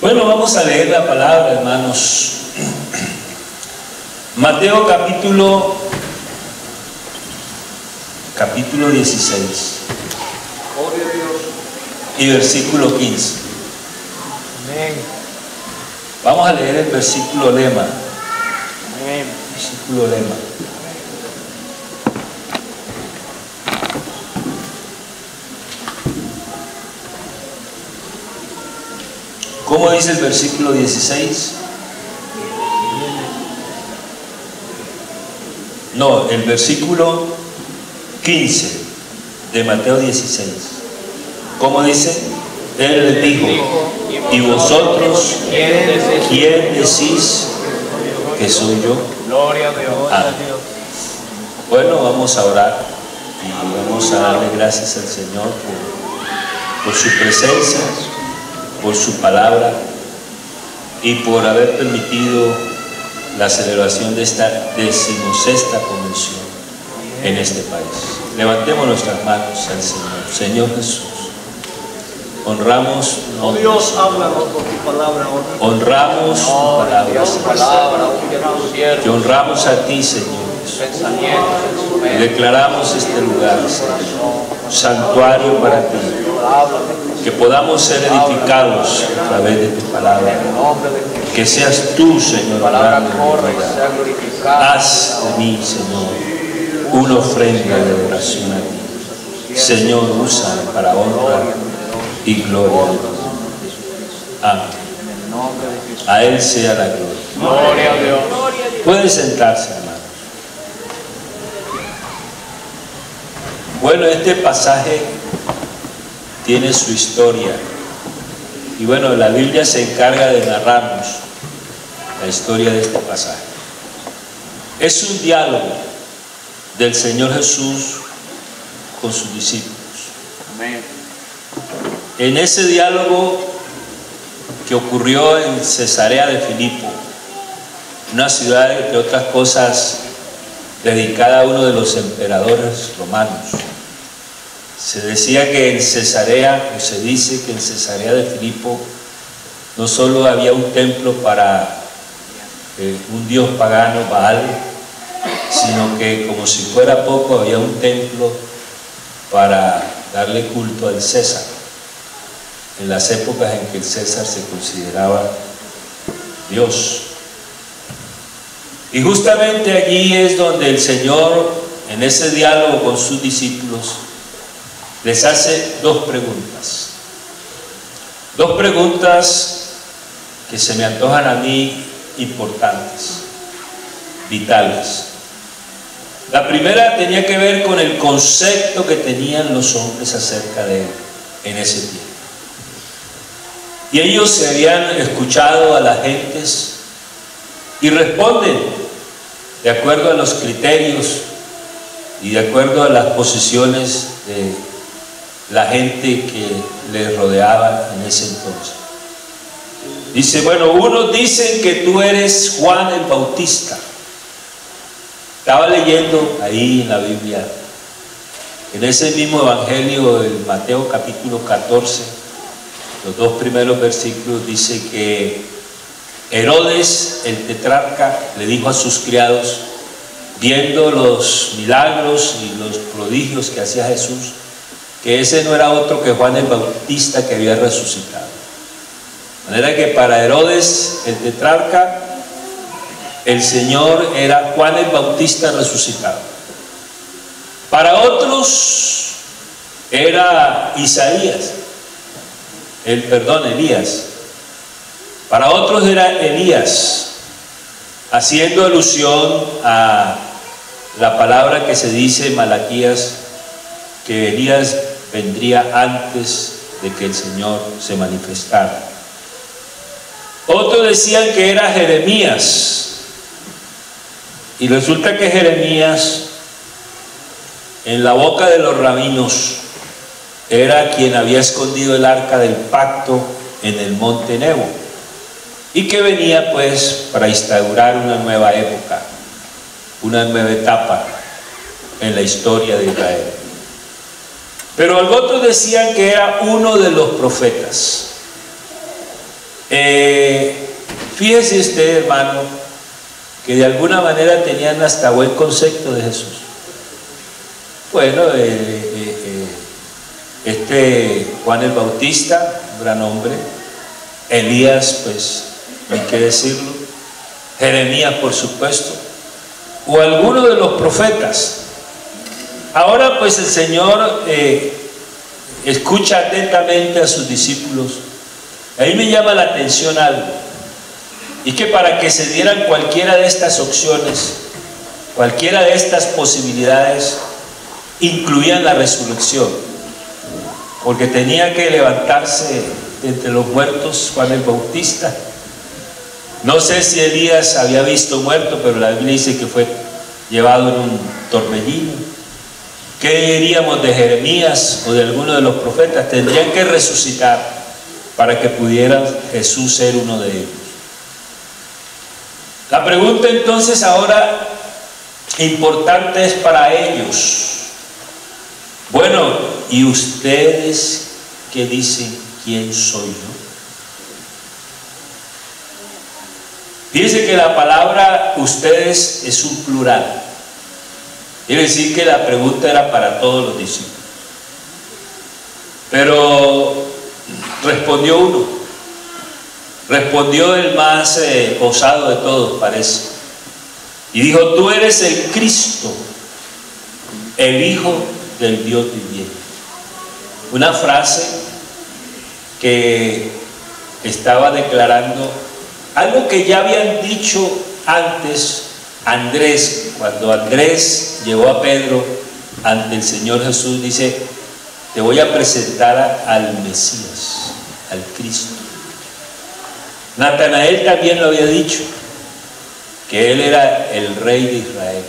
Bueno, vamos a leer la palabra, hermanos. Mateo capítulo 16 y versículo 15. Amén. Vamos a leer el versículo lema. Amén. Versículo lema. ¿Cómo dice el versículo 16? No, el versículo 15 de Mateo 16. ¿Cómo dice? Él les dijo: ¿y vosotros quién decís que soy yo? Gloria a Dios. Bueno, vamos a orar y vamos a darle gracias al Señor por su presencia, por su palabra y por haber permitido la celebración de esta 16ª convención en este país. Levantemos nuestras manos al Señor. Señor Jesús, honramos, Oh Dios, háblanos por tu palabra. honramos tu palabra, Dios, Señor. palabra, huye a tu siervo. Te honramos a ti, Señor. Pensamientos en su Y mente. declaramos este lugar, Señor, santuario para ti, Háblame que podamos ser edificados a través de tu palabra. en el nombre de Jesús. Que seas tú, Señor, Tu palabra hablando en mi corre y vida. sea glorificada. Haz de mí, Señor, una ofrenda de adoración a ti. Señor, úsame para honra y gloria a ti. Amén. En el nombre de Jesús. A Él sea la gloria. Gloria a Dios. Pueden sentarse, hermanos. Bueno, este pasaje tiene su historia. Y bueno, la Biblia se encarga de narrarnos la historia de este pasaje. Es un diálogo del Señor Jesús con sus discípulos. Amén. En ese diálogo que ocurrió en Cesarea de Filipo, una ciudad, entre otras cosas, dedicada a uno de los emperadores romanos. Se decía que en Cesarea, o se dice que en Cesarea de Filipo, no solo había un templo para un dios pagano, Baal, sino que, como si fuera poco, había un templo para darle culto al César, en las épocas en que el César se consideraba Dios. Y justamente allí es donde el Señor, en ese diálogo con sus discípulos, les hace dos preguntas. Dos preguntas que se me antojan a mí importantes, vitales. La primera tenía que ver con el concepto que tenían los hombres acerca de Él en ese tiempo. Y ellos se habían escuchado a las gentes y responden de acuerdo a los criterios y de acuerdo a las posiciones de la gente que les rodeaba en ese entonces. Dice, bueno, unos dicen que tú eres Juan el Bautista. Estaba leyendo ahí en la Biblia, en ese mismo evangelio, el Mateo capítulo 14, los dos primeros versículos, dice que Herodes, el tetrarca, le dijo a sus criados, viendo los milagros y los prodigios que hacía Jesús, que ese no era otro que Juan el Bautista que había resucitado. De manera que para Herodes, el tetrarca, el Señor era Juan el Bautista resucitado. Para otros era Elías. Para otros era Elías, haciendo alusión a la palabra que se dice en Malaquías, que Elías vendría antes de que el Señor se manifestara. Otros decían que era Jeremías, y resulta que Jeremías, en la boca de los rabinos, era quien había escondido el arca del pacto en el monte Nebo, y que venía pues para instaurar una nueva época, una nueva etapa en la historia de Israel. Pero otros decían que era uno de los profetas. Fíjese usted, hermano, que de alguna manera tenían hasta buen concepto de Jesús. Bueno, Juan el Bautista, un gran hombre, Elías, pues no hay que decirlo, Jeremías, por supuesto, o alguno de los profetas. Ahora pues el Señor escucha atentamente a sus discípulos. Ahí me llama la atención algo, y que para que se dieran cualquiera de estas opciones, cualquiera de estas posibilidades, incluían la resurrección, porque tenía que levantarse entre los muertos Juan el Bautista. No sé si Elías había visto muerto, pero la Biblia dice que fue llevado en un torbellino. ¿Qué diríamos de Jeremías o de alguno de los profetas? Tendrían que resucitar para que pudiera Jesús ser uno de ellos. La pregunta entonces ahora importante es para ellos. Bueno, ¿y ustedes qué dicen? ¿Quién soy yo? Fíjense que la palabra ustedes es un plural. Quiere decir que la pregunta era para todos los discípulos. Pero respondió uno. Respondió el más osado de todos, parece. Y dijo: tú eres el Cristo, el Hijo del Dios viviente. Una frase que estaba declarando algo que ya habían dicho antes Andrés. Cuando Andrés llevó a Pedro ante el Señor Jesús, dice: te voy a presentar al Mesías, al Cristo. Natanael también lo había dicho, que él era el rey de Israel,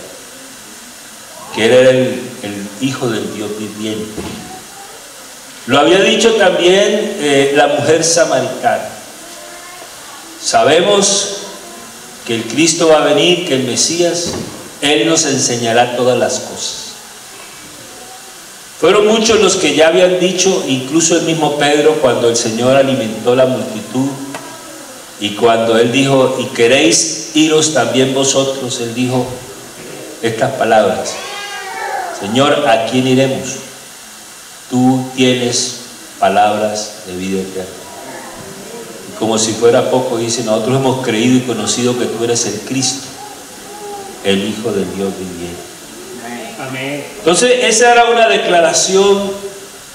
que él era el Hijo del Dios viviente. Lo había dicho también la mujer samaritana. Sabemos que el Cristo va a venir, que el Mesías, Él nos enseñará todas las cosas. Fueron muchos los que ya habían dicho, incluso el mismo Pedro, cuando el Señor alimentó la multitud, y cuando Él dijo: y queréis iros también vosotros, Él dijo estas palabras: Señor, ¿a quién iremos? Tú tienes palabras de vida eterna. Y como si fuera poco, dice: nosotros hemos creído y conocido que tú eres el Cristo, el Hijo del Dios viviente. Amén. Entonces esa era una declaración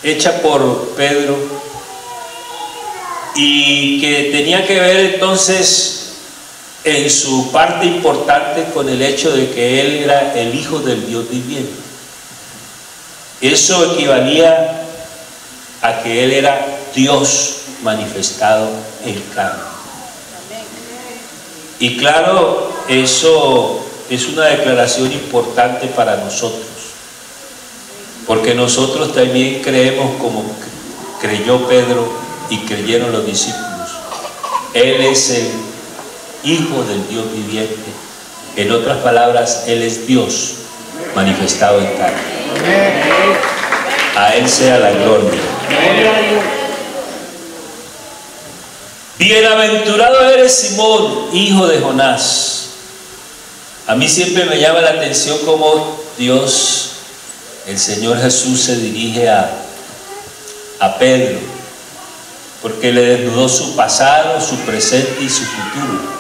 hecha por Pedro, y que tenía que ver entonces en su parte importante con el hecho de que Él era el Hijo del Dios viviente. Eso equivalía a que Él era Dios manifestado en carne. Y claro, eso es una declaración importante para nosotros, porque nosotros también creemos como creyó Pedro y creyeron los discípulos. Él es el Hijo del Dios viviente. En otras palabras, Él es Dios manifestado en carne. A Él sea la gloria. Bienaventurado eres, Simón, hijo de Jonás. A mí siempre me llama la atención cómo Dios, el Señor Jesús, se dirige a Pedro, porque le desnudó su pasado, su presente y su futuro.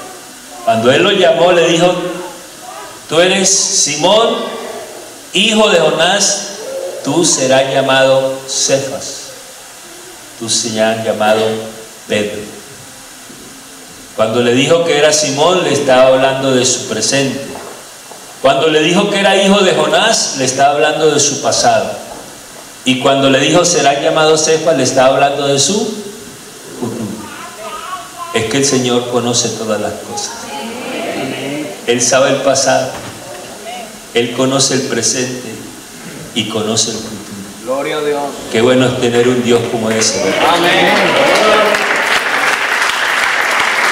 Cuando Él lo llamó, le dijo: tú eres Simón, hijo de Jonás, tú serás llamado Cefas, tú serás llamado Pedro. Cuando le dijo que era Simón, le estaba hablando de su presente. Cuando le dijo que era hijo de Jonás, le estaba hablando de su pasado. Y cuando le dijo será llamado Cefas, le estaba hablando de su futuro. Es que el Señor conoce todas las cosas. Él sabe el pasado, Él conoce el presente y conoce el futuro. Gloria a Dios. Qué bueno es tener un Dios como ese, ¿verdad? Amén.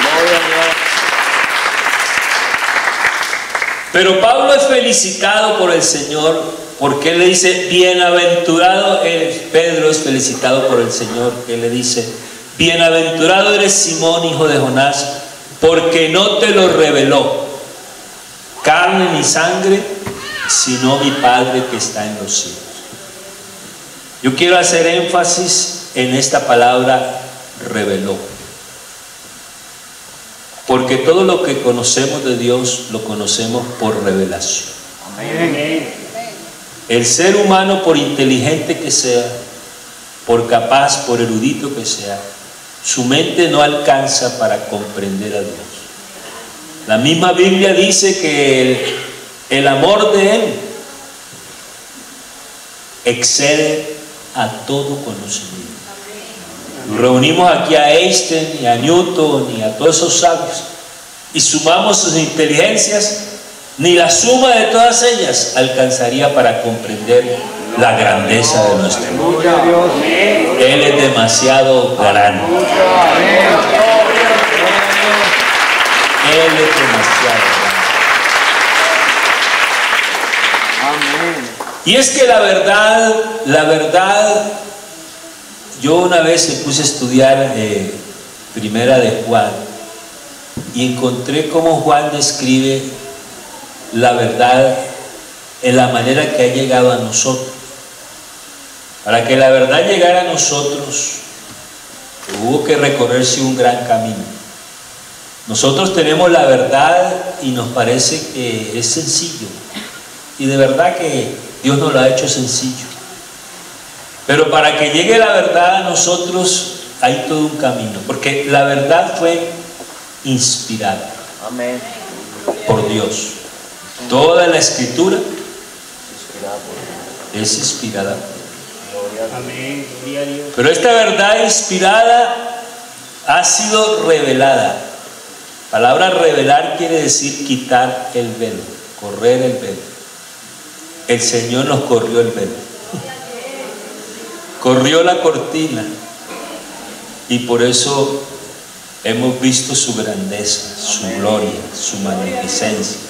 Gloria a Dios. Pero Pablo es felicitado por el Señor, porque él le dice: bienaventurado eres. Pedro es felicitado por el Señor, que él le dice: bienaventurado eres Simón, hijo de Jonás, porque no te lo reveló carne ni sangre, sino mi Padre que está en los cielos. Yo quiero hacer énfasis en esta palabra reveló, porque todo lo que conocemos de Dios lo conocemos por revelación. Amén. El ser humano, por inteligente que sea, por capaz, por erudito que sea, su mente no alcanza para comprender a Dios. La misma Biblia dice que el amor de Él excede a todo conocimiento. Nos reunimos aquí a Einstein y a Newton y a todos esos sabios y sumamos sus inteligencias, ni la suma de todas ellas alcanzaría para comprender la grandeza de nuestro Dios. Él es demasiado grande. Él es demasiado grande. Y es que la verdad, yo una vez me puse a estudiar Primera de Juan y encontré cómo Juan describe la verdad en la manera que ha llegado a nosotros. Para que la verdad llegara a nosotros, hubo que recorrerse un gran camino. Nosotros tenemos la verdad y nos parece que es sencillo. Y de verdad que Dios nos lo ha hecho sencillo. Pero para que llegue la verdad a nosotros hay todo un camino. Porque la verdad fue inspirada. Amén. Por Dios. Toda la Escritura es inspirada por Dios. Amén. Gloria a Dios. Pero esta verdad inspirada ha sido revelada. La palabra revelar quiere decir quitar el velo, correr el velo. El Señor nos corrió el velo. Corrió la cortina. Y por eso hemos visto su grandeza, su gloria, su magnificencia.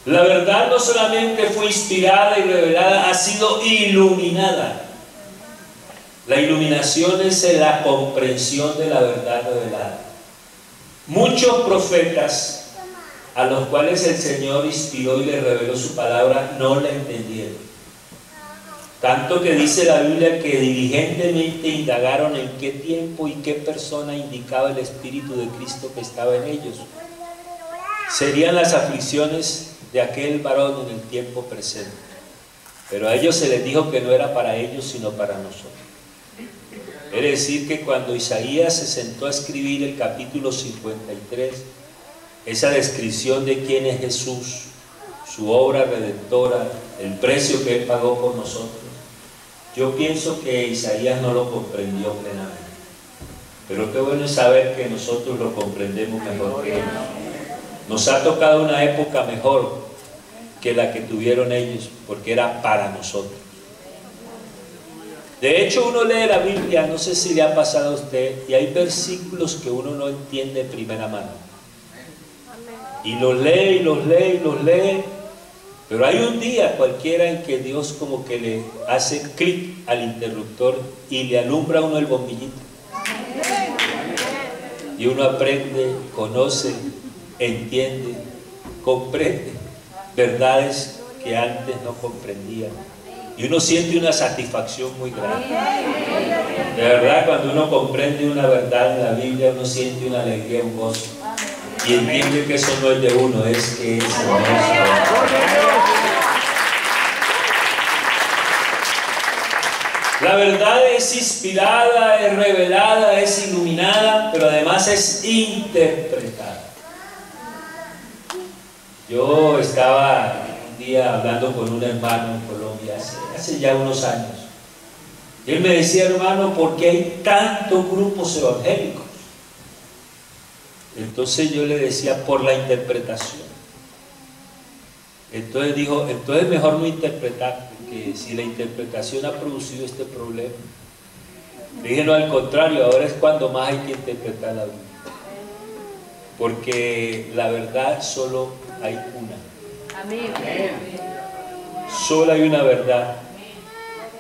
La verdad no solamente fue inspirada y revelada, ha sido iluminada. La iluminación es la comprensión de la verdad revelada. Muchos profetas a los cuales el Señor inspiró y les reveló su palabra no la entendieron. Tanto que dice la Biblia que diligentemente indagaron en qué tiempo y qué persona indicaba el Espíritu de Cristo que estaba en ellos. Serían las aflicciones de aquel varón en el tiempo presente. Pero a ellos se les dijo que no era para ellos, sino para nosotros. Es decir, que cuando Isaías se sentó a escribir el capítulo 53, esa descripción de quién es Jesús, su obra redentora, el precio que Él pagó por nosotros, yo pienso que Isaías no lo comprendió plenamente. Pero qué bueno es saber que nosotros lo comprendemos mejor que ellos. Nos ha tocado una época mejor que la que tuvieron ellos, porque era para nosotros. De hecho, uno lee la Biblia, no sé si le ha pasado a usted, y hay versículos que uno no entiende de primera mano. Y los lee, y los lee, y los lee, pero hay un día cualquiera en que Dios como que le hace clic al interruptor y le alumbra a uno el bombillito. Y uno aprende, conoce, entiende, comprende verdades que antes no comprendía. Y uno siente una satisfacción muy grande. De verdad, cuando uno comprende una verdad en la Biblia, uno siente una alegría, un gozo. Y entiende que eso no es de uno, es que es la verdad es inspirada, es revelada, es iluminada, pero además es interpretada. Yo estaba un día hablando con un hermano en Colombia, hace ya unos años. Y él me decía, hermano, ¿por qué hay tantos grupos evangélicos? Entonces yo le decía, por la interpretación. Entonces dijo, entonces mejor no interpretar, porque si la interpretación ha producido este problema. Le dije, no, al contrario, ahora es cuando más hay que interpretar la Biblia. Porque la verdad solo hay una. Amén. Solo hay una verdad.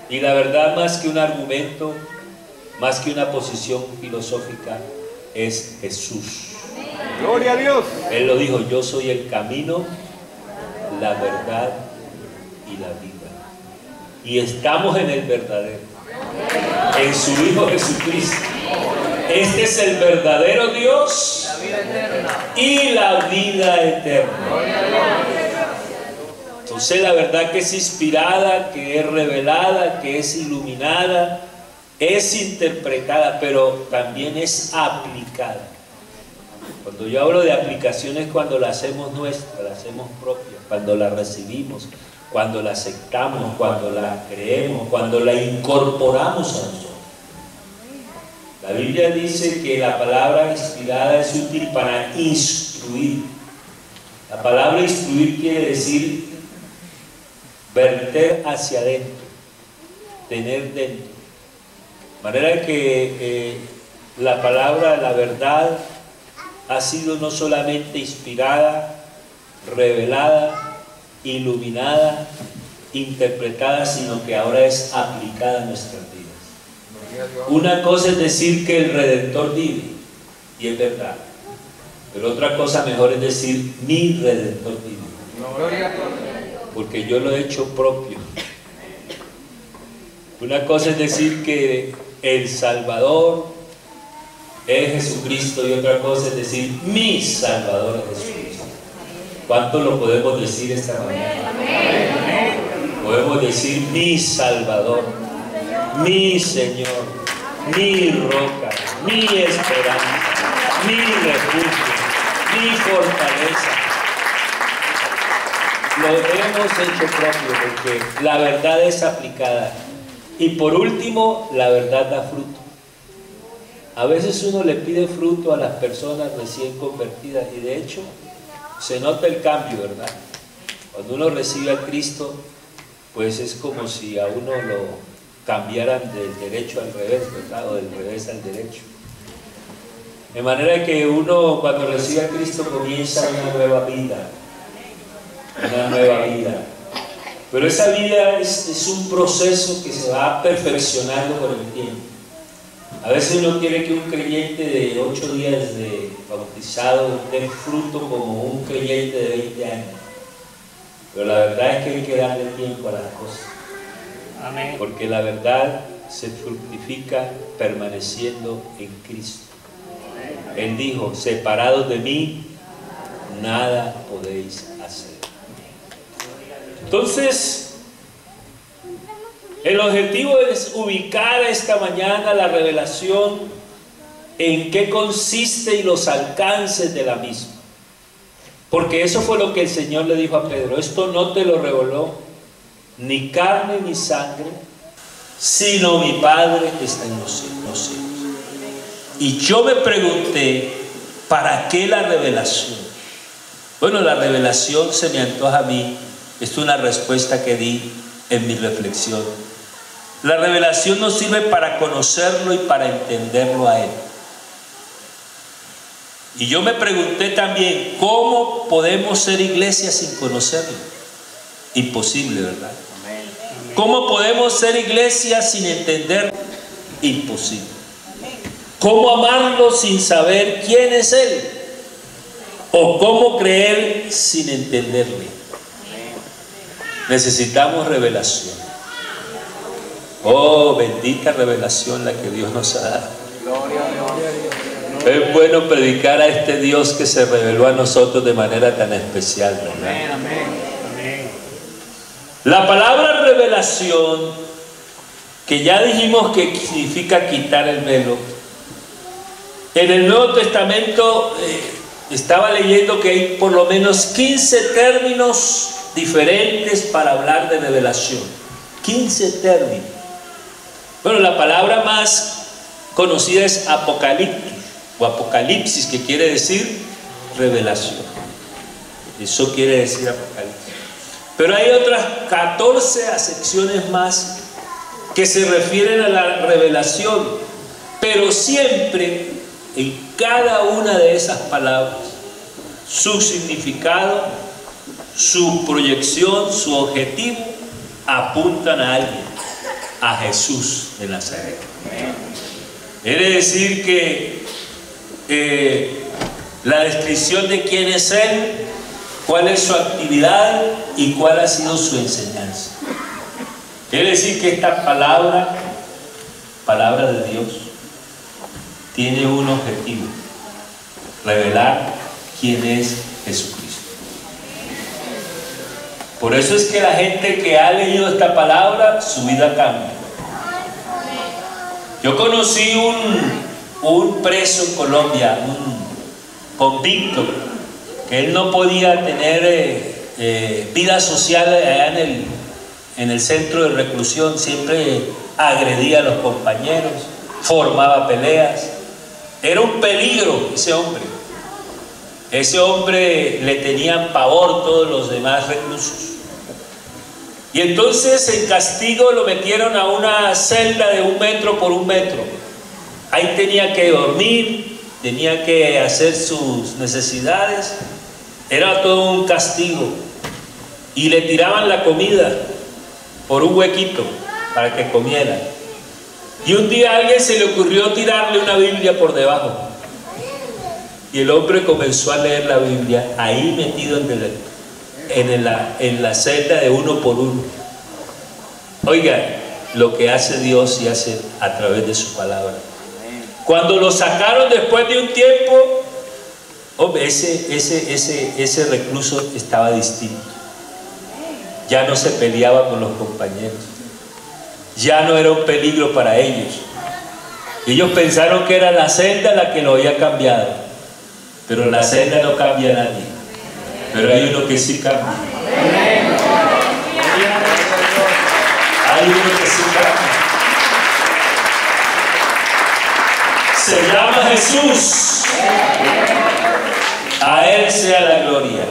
Y la verdad, más que un argumento, más que una posición filosófica, es Jesús. Gloria a Dios. Él lo dijo: yo soy el camino, la verdad y la vida. Y estamos en el verdadero, en su Hijo Jesucristo. Este es el verdadero Dios y la vida eterna. Entonces la verdad que es inspirada, que es revelada, que es iluminada, es interpretada, pero también es aplicada. Cuando yo hablo de aplicación es cuando la hacemos nuestra, la hacemos propia, cuando la recibimos, cuando la aceptamos, cuando la creemos, cuando la incorporamos a nosotros. La Biblia dice que la palabra inspirada es útil para instruir. La palabra instruir quiere decir verter hacia adentro, tener dentro. De manera que la palabra, la verdad, ha sido no solamente inspirada, revelada, iluminada, interpretada, sino que ahora es aplicada a nuestras vidas. Una cosa es decir que el Redentor vive, y es verdad, pero otra cosa mejor es decir mi Redentor vive, porque yo lo he hecho propio. Una cosa es decir que el Salvador es Jesucristo, y otra cosa es decir mi Salvador es Jesucristo. ¿Cuánto lo podemos decir esta mañana? Podemos decir mi Salvador, mi Señor, mi roca, mi esperanza, mi refugio, mi fortaleza. Lo hemos hecho propio porque la verdad es aplicada. Y por último, la verdad da fruto. A veces uno le pide fruto a las personas recién convertidas, y de hecho se nota el cambio, ¿verdad? Cuando uno recibe a Cristo, pues es como si a uno lo cambiaran del derecho al revés, ¿verdad? O del revés al derecho. De manera que uno, cuando recibe a Cristo, comienza una nueva vida. Una nueva vida. Pero esa vida es un proceso que se va perfeccionando con el tiempo. A veces uno quiere que un creyente de 8 días de bautizado dé fruto como un creyente de 20 años. Pero la verdad es que hay que darle tiempo a las cosas. Amén. Porque la verdad se fructifica permaneciendo en Cristo. Él dijo: separados de mí, nada podéis hacer. Entonces, el objetivo es ubicar esta mañana la revelación en qué consiste y los alcances de la misma. Porque eso fue lo que el Señor le dijo a Pedro: esto no te lo reveló ni carne ni sangre, sino mi Padre que está en los cielos. Y yo me pregunté, ¿para qué la revelación? Bueno, la revelación se me antoja a mí. Esta es una respuesta que di en mi reflexión. La revelación nos sirve para conocerlo y para entenderlo a Él. Y yo me pregunté también, ¿cómo podemos ser iglesia sin conocerlo? Imposible, ¿verdad? ¿Cómo podemos ser iglesia sin entenderlo? Imposible. ¿Cómo amarlo sin saber quién es Él? ¿O cómo creer sin entenderle? Necesitamos revelación. Oh, bendita revelación la que Dios nos ha dado. Es bueno predicar a este Dios que se reveló a nosotros de manera tan especial, ¿verdad? La palabra revelación, que ya dijimos que significa quitar el velo, en el Nuevo Testamento estaba leyendo que hay por lo menos 15 términos diferentes para hablar de revelación. 15 términos. Bueno, la palabra más conocida es apocalipsis o apocalipsis, que quiere decir revelación. Eso quiere decir apocalipsis. Pero hay otras 14 acepciones más que se refieren a la revelación, pero siempre en cada una de esas palabras su significado, su proyección, su objetivo apuntan a alguien, a Jesús de Nazaret. Quiere decir que la descripción de quién es Él, cuál es su actividad y cuál ha sido su enseñanza. Quiere decir que esta palabra de Dios, tiene un objetivo: revelar quién es Jesucristo. Por eso es que la gente que ha leído esta palabra, su vida cambia. Yo conocí un preso en Colombia, un convicto, que él no podía tener vida social allá en el centro de reclusión. Siempre agredía a los compañeros, formaba peleas. Era un peligro ese hombre. Ese hombre le tenían pavor todos los demás reclusos. Y entonces en castigo lo metieron a una celda de 1 metro por 1 metro. Ahí tenía que dormir, tenía que hacer sus necesidades. Era todo un castigo. Y le tiraban la comida por un huequito para que comiera. Y un día a alguien se le ocurrió tirarle una Biblia por debajo. Y el hombre comenzó a leer la Biblia ahí metido en la celda de 1 por 1. Oigan, lo que hace Dios y hace a través de su palabra. Cuando lo sacaron después de un tiempo, hombre, ese recluso estaba distinto. Ya no se peleaba con los compañeros. Ya no era un peligro para ellos. Ellos pensaron que era la celda la que lo había cambiado. Pero la celda no cambia a nadie. Pero hay uno que sí cambia. Hay uno que sí cambia. Se llama Jesús. A Él sea la gloria.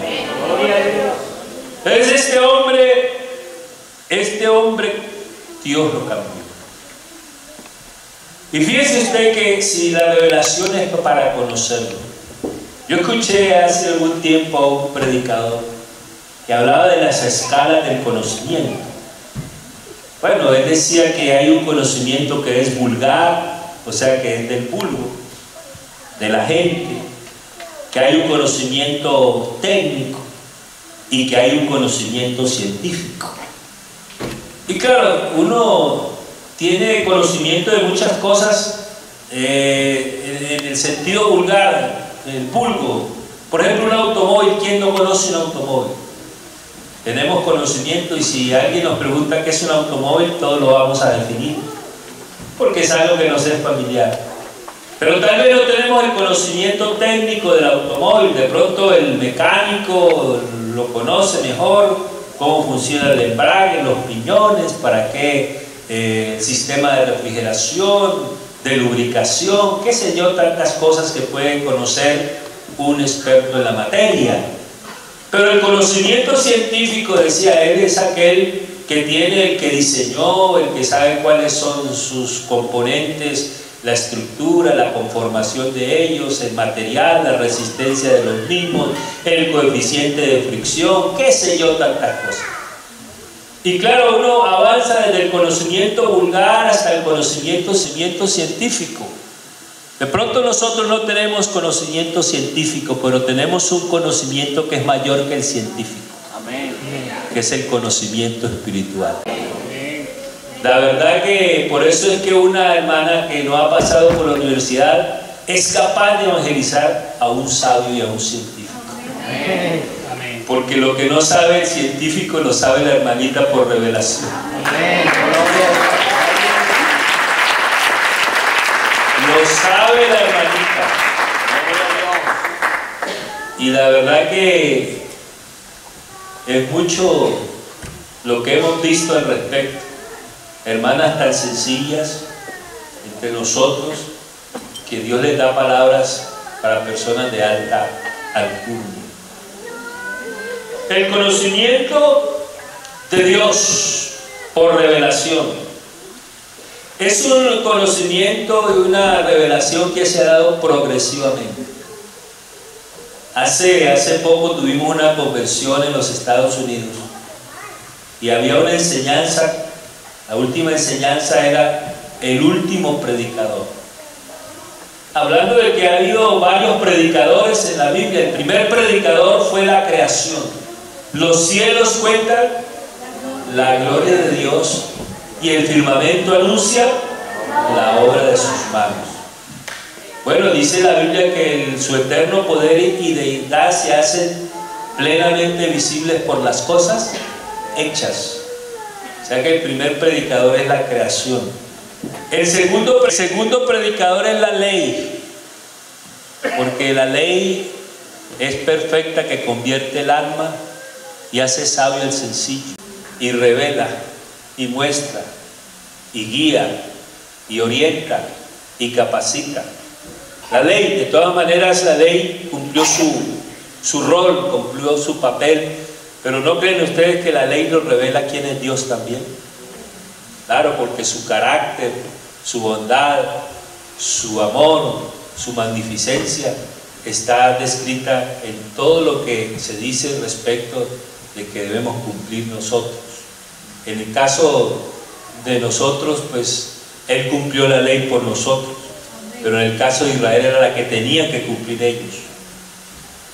Entonces este hombre, Dios lo cambió. Y fíjese usted que si la revelación es para conocerlo. Yo escuché hace algún tiempo a un predicador que hablaba de las escalas del conocimiento. Bueno, él decía que hay un conocimiento que es vulgar, o sea que es del vulgo, de la gente, que hay un conocimiento técnico y que hay un conocimiento científico. Y claro, uno tiene conocimiento de muchas cosas en el sentido vulgar, el vulgo. Por ejemplo, un automóvil. ¿Quién no conoce un automóvil? Tenemos conocimiento, y si alguien nos pregunta qué es un automóvil, todos lo vamos a definir, porque es algo que nos es familiar. Pero tal vez no tenemos el conocimiento técnico del automóvil. De pronto el mecánico lo conoce mejor, cómo funciona el embrague, los piñones, para qué el sistema de refrigeración, de lubricación, qué sé yo, tantas cosas que puede conocer un experto en la materia. Pero el conocimiento científico, decía él, es aquel que tiene, el que diseñó, el que sabe cuáles son sus componentes, la estructura, la conformación de ellos, el material, la resistencia de los mismos, el coeficiente de fricción, qué sé yo, tantas cosas. Y claro, uno avanza desde el conocimiento vulgar hasta el conocimiento científico. De pronto nosotros no tenemos conocimiento científico, pero tenemos un conocimiento que es mayor que el científico. Amén. Que es el conocimiento espiritual. La verdad que por eso es que una hermana que no ha pasado por la universidad es capaz de evangelizar a un sabio y a un científico. Amén. Porque lo que no sabe el científico lo sabe la hermanita por revelación. Amén. Lo sabe la hermanita. Y la verdad que es mucho lo que hemos visto al respecto. Hermanas tan sencillas entre nosotros, que Dios les da palabras para personas de alta alcurnia. El conocimiento de Dios por revelación es un conocimiento y una revelación que se ha dado progresivamente. Hace poco tuvimos una convención en los Estados Unidos y había una enseñanza. La última enseñanza era el último predicador. hablando de que ha habido varios predicadores en la Biblia. El primer predicador fue la creación. Los cielos cuentan la gloria de Dios y el firmamento anuncia la obra de sus manos. Bueno, dice la Biblia que su eterno poder y deidad se hacen plenamente visibles por las cosas hechas. O sea que el primer predicador es la creación. El segundo predicador es la ley, porque la ley es perfecta, que convierte el alma y hace sabio el sencillo, y revela, y muestra, y guía, y orienta, y capacita. La ley, de todas maneras, la ley cumplió su rol, cumplió su papel, pero ¿no creen ustedes que la ley nos revela quién es Dios también? Claro, porque su carácter, su bondad, su amor, su magnificencia está descrita en todo lo que se dice respecto de que debemos cumplir nosotros. En el caso de nosotros, pues Él cumplió la ley por nosotros, pero en el caso de Israel era la que tenían que cumplir ellos.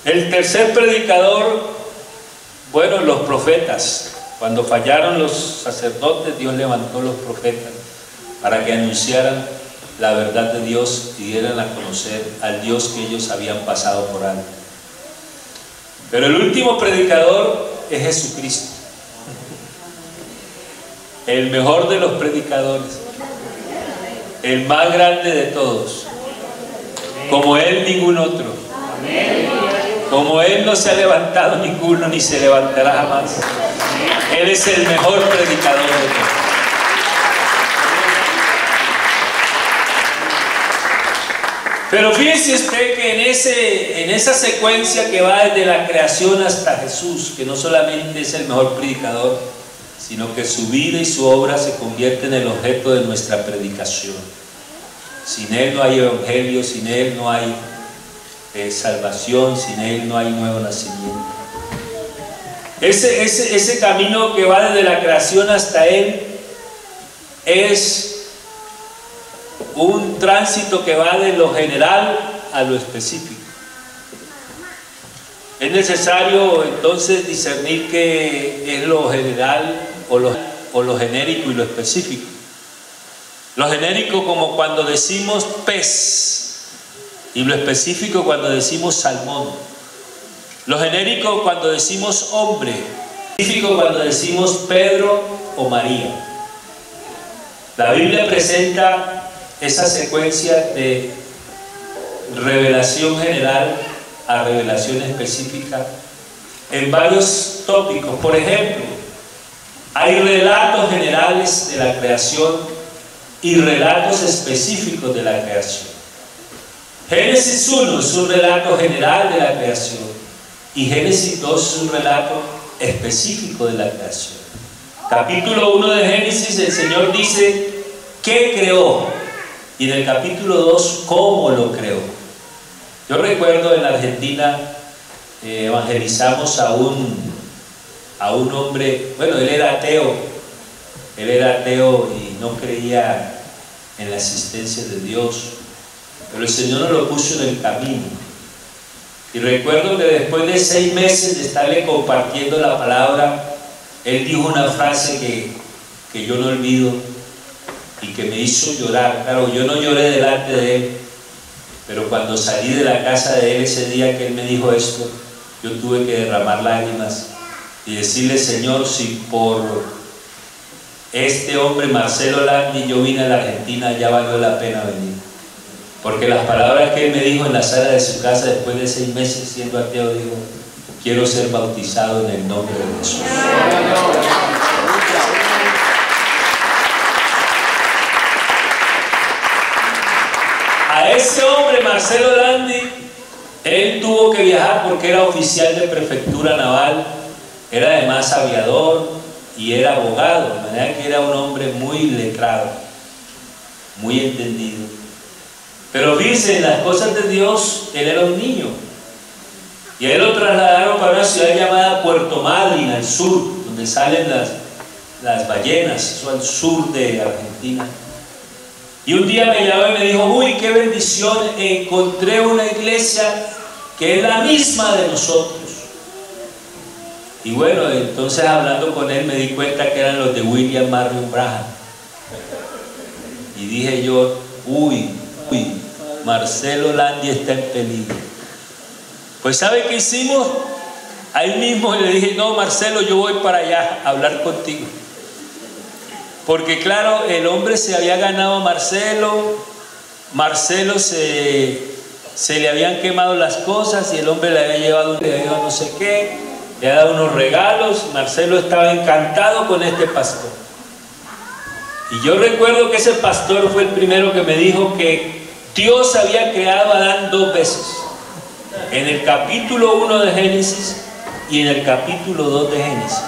El tercer predicador, bueno, los profetas. Cuando fallaron los sacerdotes, Dios levantó los profetas para que anunciaran la verdad de Dios y dieran a conocer al Dios que ellos habían pasado por alto. Pero el último predicador es Jesucristo, el mejor de los predicadores, el más grande de todos. Como Él, ningún otro. Como Él no se ha levantado ninguno, ni se levantará jamás. Él es el mejor predicador de todos. Pero fíjese usted que en esa secuencia que va desde la creación hasta Jesús, que no solamente es el mejor predicador, sino que su vida y su obra se convierten en el objeto de nuestra predicación. Sin Él no hay evangelio, sin Él no hay salvación, sin Él no hay nuevo nacimiento. Ese camino que va desde la creación hasta Él es un tránsito que va de lo general a lo específico. Es necesario entonces discernir qué es lo general o lo genérico y lo específico. Lo genérico, como cuando decimos pez, y lo específico cuando decimos salmón. Lo genérico cuando decimos hombre, lo específico cuando decimos Pedro o María. La Biblia presenta esa secuencia de revelación general a revelación específica en varios tópicos. Por ejemplo, hay relatos generales de la creación y relatos específicos de la creación. Génesis 1 es un relato general de la creación y Génesis 2 es un relato específico de la creación. Capítulo 1 de Génesis, el Señor dice ¿qué creó? Y en el capítulo 2, ¿cómo lo creó? Yo recuerdo en la Argentina evangelizamos a un hombre, bueno, él era ateo y no creía en la existencia de Dios, pero el Señor nos lo puso en el camino. Y recuerdo que después de 6 meses de estarle compartiendo la palabra, él dijo una frase que yo no olvido y que me hizo llorar. Claro, yo no lloré delante de él, pero cuando salí de la casa de él ese día que él me dijo esto, yo tuve que derramar lágrimas y decirle: Señor, si por este hombre Marcelo Landi yo vine a la Argentina, ya valió la pena venir. Porque las palabras que él me dijo en la sala de su casa después de 6 meses siendo ateo, dijo: quiero ser bautizado en el nombre de Jesús. A ese hombre, Marcelo Landi, él tuvo que viajar porque era oficial de prefectura naval, era además aviador y era abogado, de manera que era un hombre muy letrado, muy entendido. Pero fíjense, en las cosas de Dios, él era un niño. Y a él lo trasladaron para una ciudad llamada Puerto Madryn, al sur, donde salen las ballenas, eso al sur de Argentina. Y un día me llamó y me dijo, uy, qué bendición, encontré una iglesia que es la misma de nosotros. Y bueno, entonces hablando con él me di cuenta que eran los de William Marion Branham. Y dije yo, uy, Marcelo Landi está en peligro. Pues ¿sabe qué hicimos? Ahí mismo le dije, no, Marcelo, yo voy para allá a hablar contigo. Porque claro, el hombre se había ganado a Marcelo se le habían quemado las cosas y el hombre le había llevado no sé qué, le había dado unos regalos. Marcelo estaba encantado con este pastor. Y yo recuerdo que ese pastor fue el primero que me dijo que Dios había creado a Adán 2 veces. En el capítulo 1 de Génesis y en el capítulo 2 de Génesis.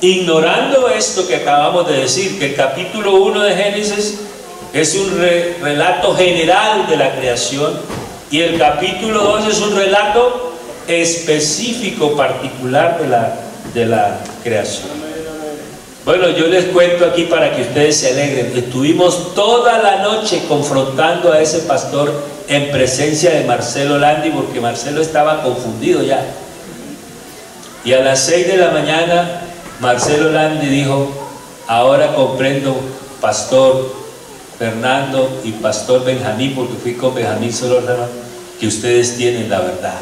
Ignorando esto que acabamos de decir, que el capítulo 1 de Génesis es un relato general de la creación y el capítulo 2 es un relato específico, particular de la creación. Bueno, yo les cuento aquí para que ustedes se alegren. Estuvimos toda la noche confrontando a ese pastor en presencia de Marcelo Landi, porque Marcelo estaba confundido ya. Y a las 6 de la mañana Marcelo Landi dijo, ahora comprendo, pastor Fernando y pastor Benjamín, porque fui con Benjamín Solórzano, que ustedes tienen la verdad.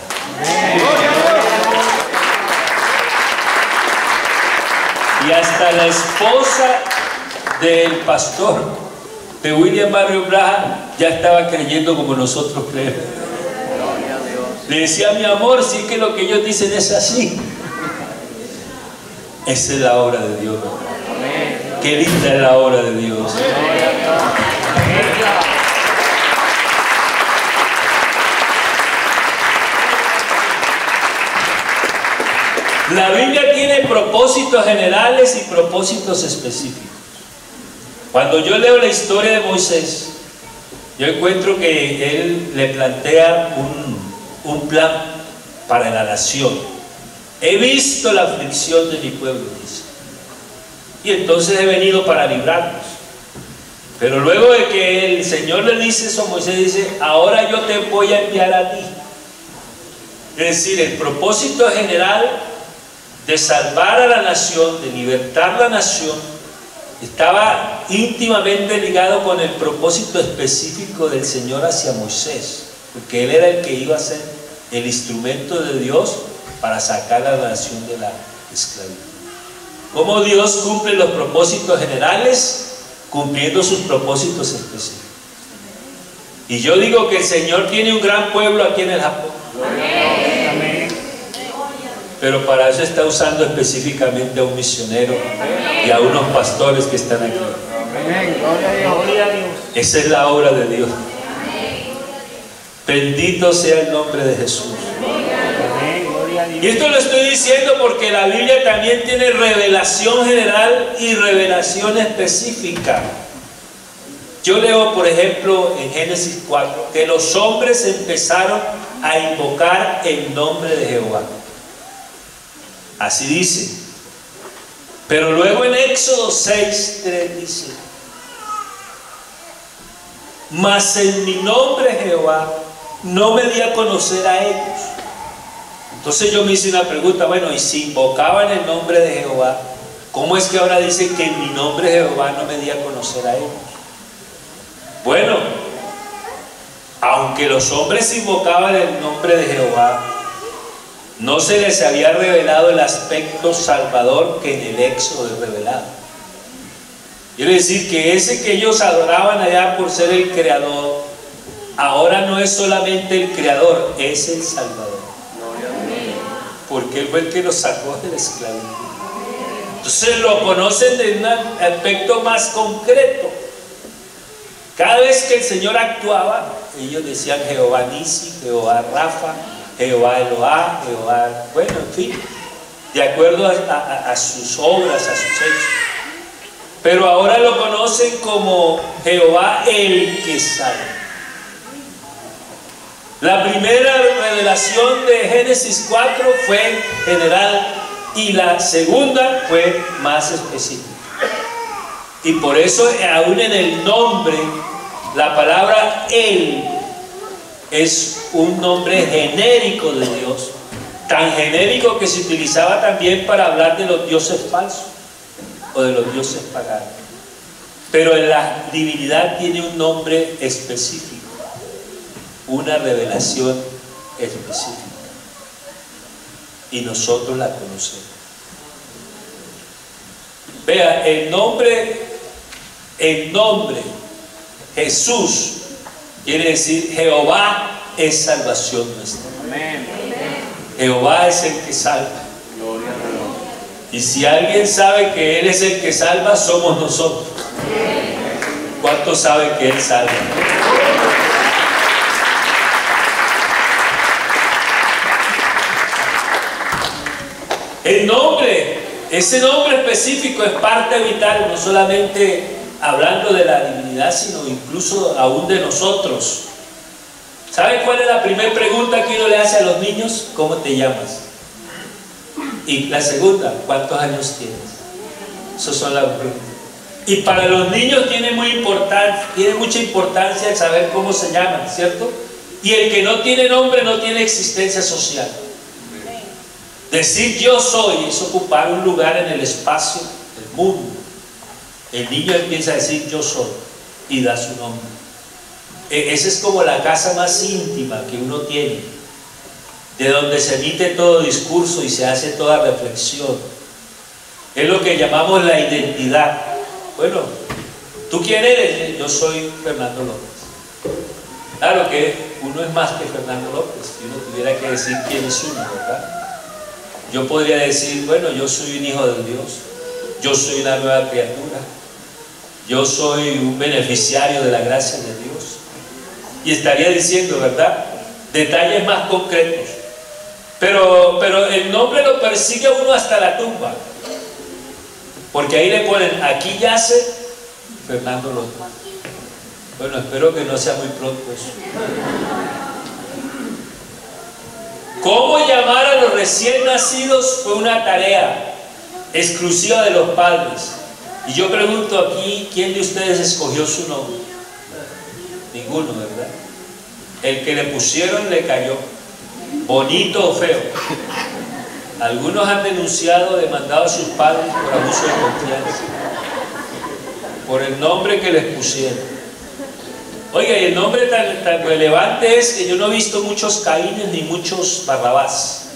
Y hasta la esposa del pastor de William Marion Branham ya estaba creyendo como nosotros creemos. Le decía, mi amor, sí que lo que ellos dicen es así. Esa es la obra de Dios. Qué linda es la obra de Dios. La Biblia tiene propósitos generales y propósitos específicos. Cuando yo leo la historia de Moisés, yo encuentro que él le plantea un plan para la nación. He visto la aflicción de mi pueblo, dice, y entonces he venido para librarlos. Pero luego de que el Señor le dice eso a Moisés, dice, ahora yo te voy a enviar a ti. Es decir, el propósito general de salvar a la nación, de libertar la nación, estaba íntimamente ligado con el propósito específico del Señor hacia Moisés, porque él era el que iba a ser el instrumento de Dios para sacar a la nación de la esclavitud. ¿Cómo Dios cumple los propósitos generales? Cumpliendo sus propósitos específicos. Y yo digo que el Señor tiene un gran pueblo aquí en el Japón. Amén. Pero para eso está usando específicamente a un misionero y a unos pastores que están aquí. Esa es la obra de Dios. Bendito sea el nombre de Jesús. Y esto lo estoy diciendo porque la Biblia también tiene revelación general y revelación específica. Yo leo, por ejemplo, en Génesis 4, que los hombres empezaron a invocar el nombre de Jehová. Así dice. Pero luego en Éxodo 6:3 dice, mas en mi nombre Jehová no me di a conocer a ellos. Entonces yo me hice una pregunta, bueno, y si invocaban el nombre de Jehová, ¿cómo es que ahora dice que en mi nombre Jehová no me di a conocer a ellos? Bueno, aunque los hombres invocaban el nombre de Jehová, no se les había revelado el aspecto salvador que en el Éxodo es revelado. Quiere decir que ese que ellos adoraban allá por ser el creador, ahora no es solamente el creador, es el salvador. Porque él fue el que los sacó de la esclavitud. Entonces lo conocen de un aspecto más concreto. Cada vez que el Señor actuaba, ellos decían Jehová Nisi, Jehová Rafa, Jehová Eloá, Jehová, bueno, en fin, de acuerdo a sus obras, a sus hechos. Pero ahora lo conocen como Jehová el que salva. La primera revelación de Génesis 4 fue general y la segunda fue más específica. Y por eso aún en el nombre La palabra Él es un nombre genérico de Dios, tan genérico que se utilizaba también para hablar de los dioses falsos o de los dioses paganos. Pero en la divinidad tiene un nombre específico, una revelación específica, y nosotros la conocemos. Vea, el nombre Jesús quiere decir Jehová es salvación nuestra. Amén. Jehová es el que salva. Y si alguien sabe que Él es el que salva, somos nosotros. ¿Cuántos saben que Él salva? El nombre, ese nombre específico es parte vital, no solamente hablando de la divinidad, sino incluso aún de nosotros. ¿Saben cuál es la primera pregunta que uno le hace a los niños? ¿Cómo te llamas? Y la segunda, ¿cuántos años tienes? Esas son las preguntas. Y para los niños tiene mucha importancia el saber cómo se llaman, ¿cierto? Y el que no tiene nombre no tiene existencia social. Decir yo soy es ocupar un lugar en el espacio del mundo. El niño empieza a decir yo soy y da su nombre. Esa es como la casa más íntima que uno tiene, de donde se emite todo discurso y se hace toda reflexión. Es lo que llamamos la identidad. Bueno, ¿tú quién eres? Yo soy Fernando López. Claro que uno es más que Fernando López, si uno tuviera que decir quién es uno, ¿verdad? Yo podría decir, bueno, yo soy un hijo de Dios, yo soy una nueva criatura, yo soy un beneficiario de la gracia de Dios. Y estaría diciendo, ¿verdad?, detalles más concretos. Pero el nombre lo persigue a uno hasta la tumba. Porque ahí le ponen, aquí yace Fernando López. Bueno, espero que no sea muy pronto eso. Cómo llamar a los recién nacidos fue una tarea exclusiva de los padres. Y yo pregunto aquí, ¿quién de ustedes escogió su nombre? Ninguno, ¿verdad? El que le pusieron le cayó, bonito o feo. Algunos han demandado a sus padres por abuso de confianza, por el nombre que les pusieron. Oiga, y el nombre tan relevante es que yo no he visto muchos Caínes ni muchos Barrabás.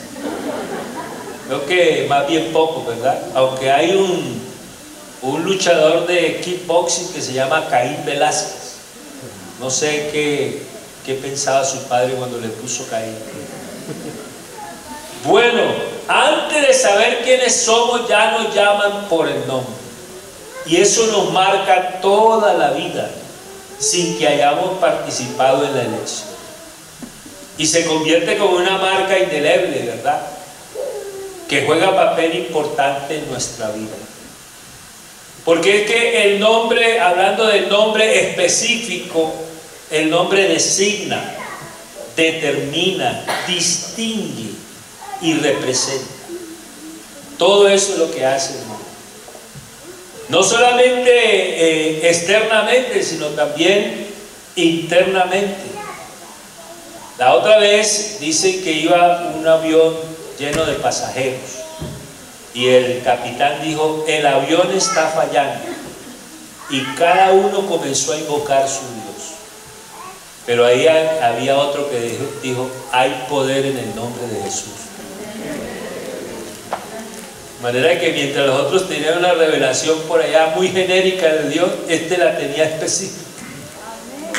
Creo que más bien poco, ¿verdad? Aunque hay un luchador de kickboxing que se llama Caín Velázquez. No sé qué pensaba su padre cuando le puso Caín. Bueno, antes de saber quiénes somos, ya nos llaman por el nombre. Y eso nos marca toda la vida, sin que hayamos participado en la elección. Y se convierte como una marca indeleble, ¿verdad?, que juega papel importante en nuestra vida. Porque es que el nombre, hablando del nombre específico, el nombre designa, determina, distingue y representa. Todo eso es lo que hace el nombre. No solamente externamente, sino también internamente. La otra vez dicen que iba un avión lleno de pasajeros y el capitán dijo, el avión está fallando, y cada uno comenzó a invocar su Dios. Pero ahí había otro que dijo, hay poder en el nombre de Jesús. De manera que mientras los otros tenían una revelación por allá muy genérica de Dios, este la tenía específica.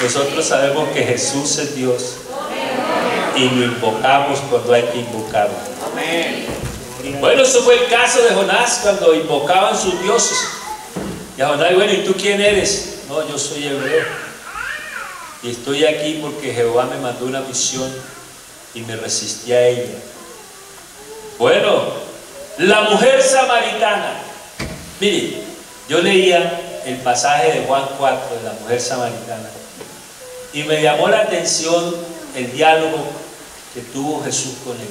Nosotros sabemos que Jesús es Dios y lo invocamos cuando hay que invocarlo. Bueno, eso fue el caso de Jonás cuando invocaban sus dioses. Y a Jonás, bueno, ¿y tú quién eres? No, yo soy hebreo y estoy aquí porque Jehová me mandó una misión y me resistí a ella. Bueno, la mujer samaritana. Miren, yo leía el pasaje de Juan 4 de la mujer samaritana y me llamó la atención el diálogo que tuvo Jesús con él.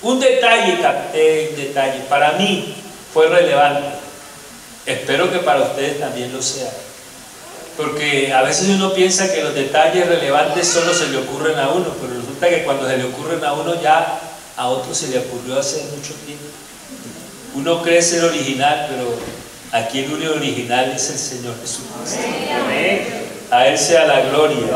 Un detalle, capté un detalle, para mí fue relevante. Espero que para ustedes también lo sea. Porque a veces uno piensa que los detalles relevantes solo se le ocurren a uno, pero resulta que cuando se le ocurren a uno ya a otro se le ocurrió hace mucho tiempo. Uno cree ser original, pero aquí el único original es el Señor Jesucristo. A Él sea la gloria.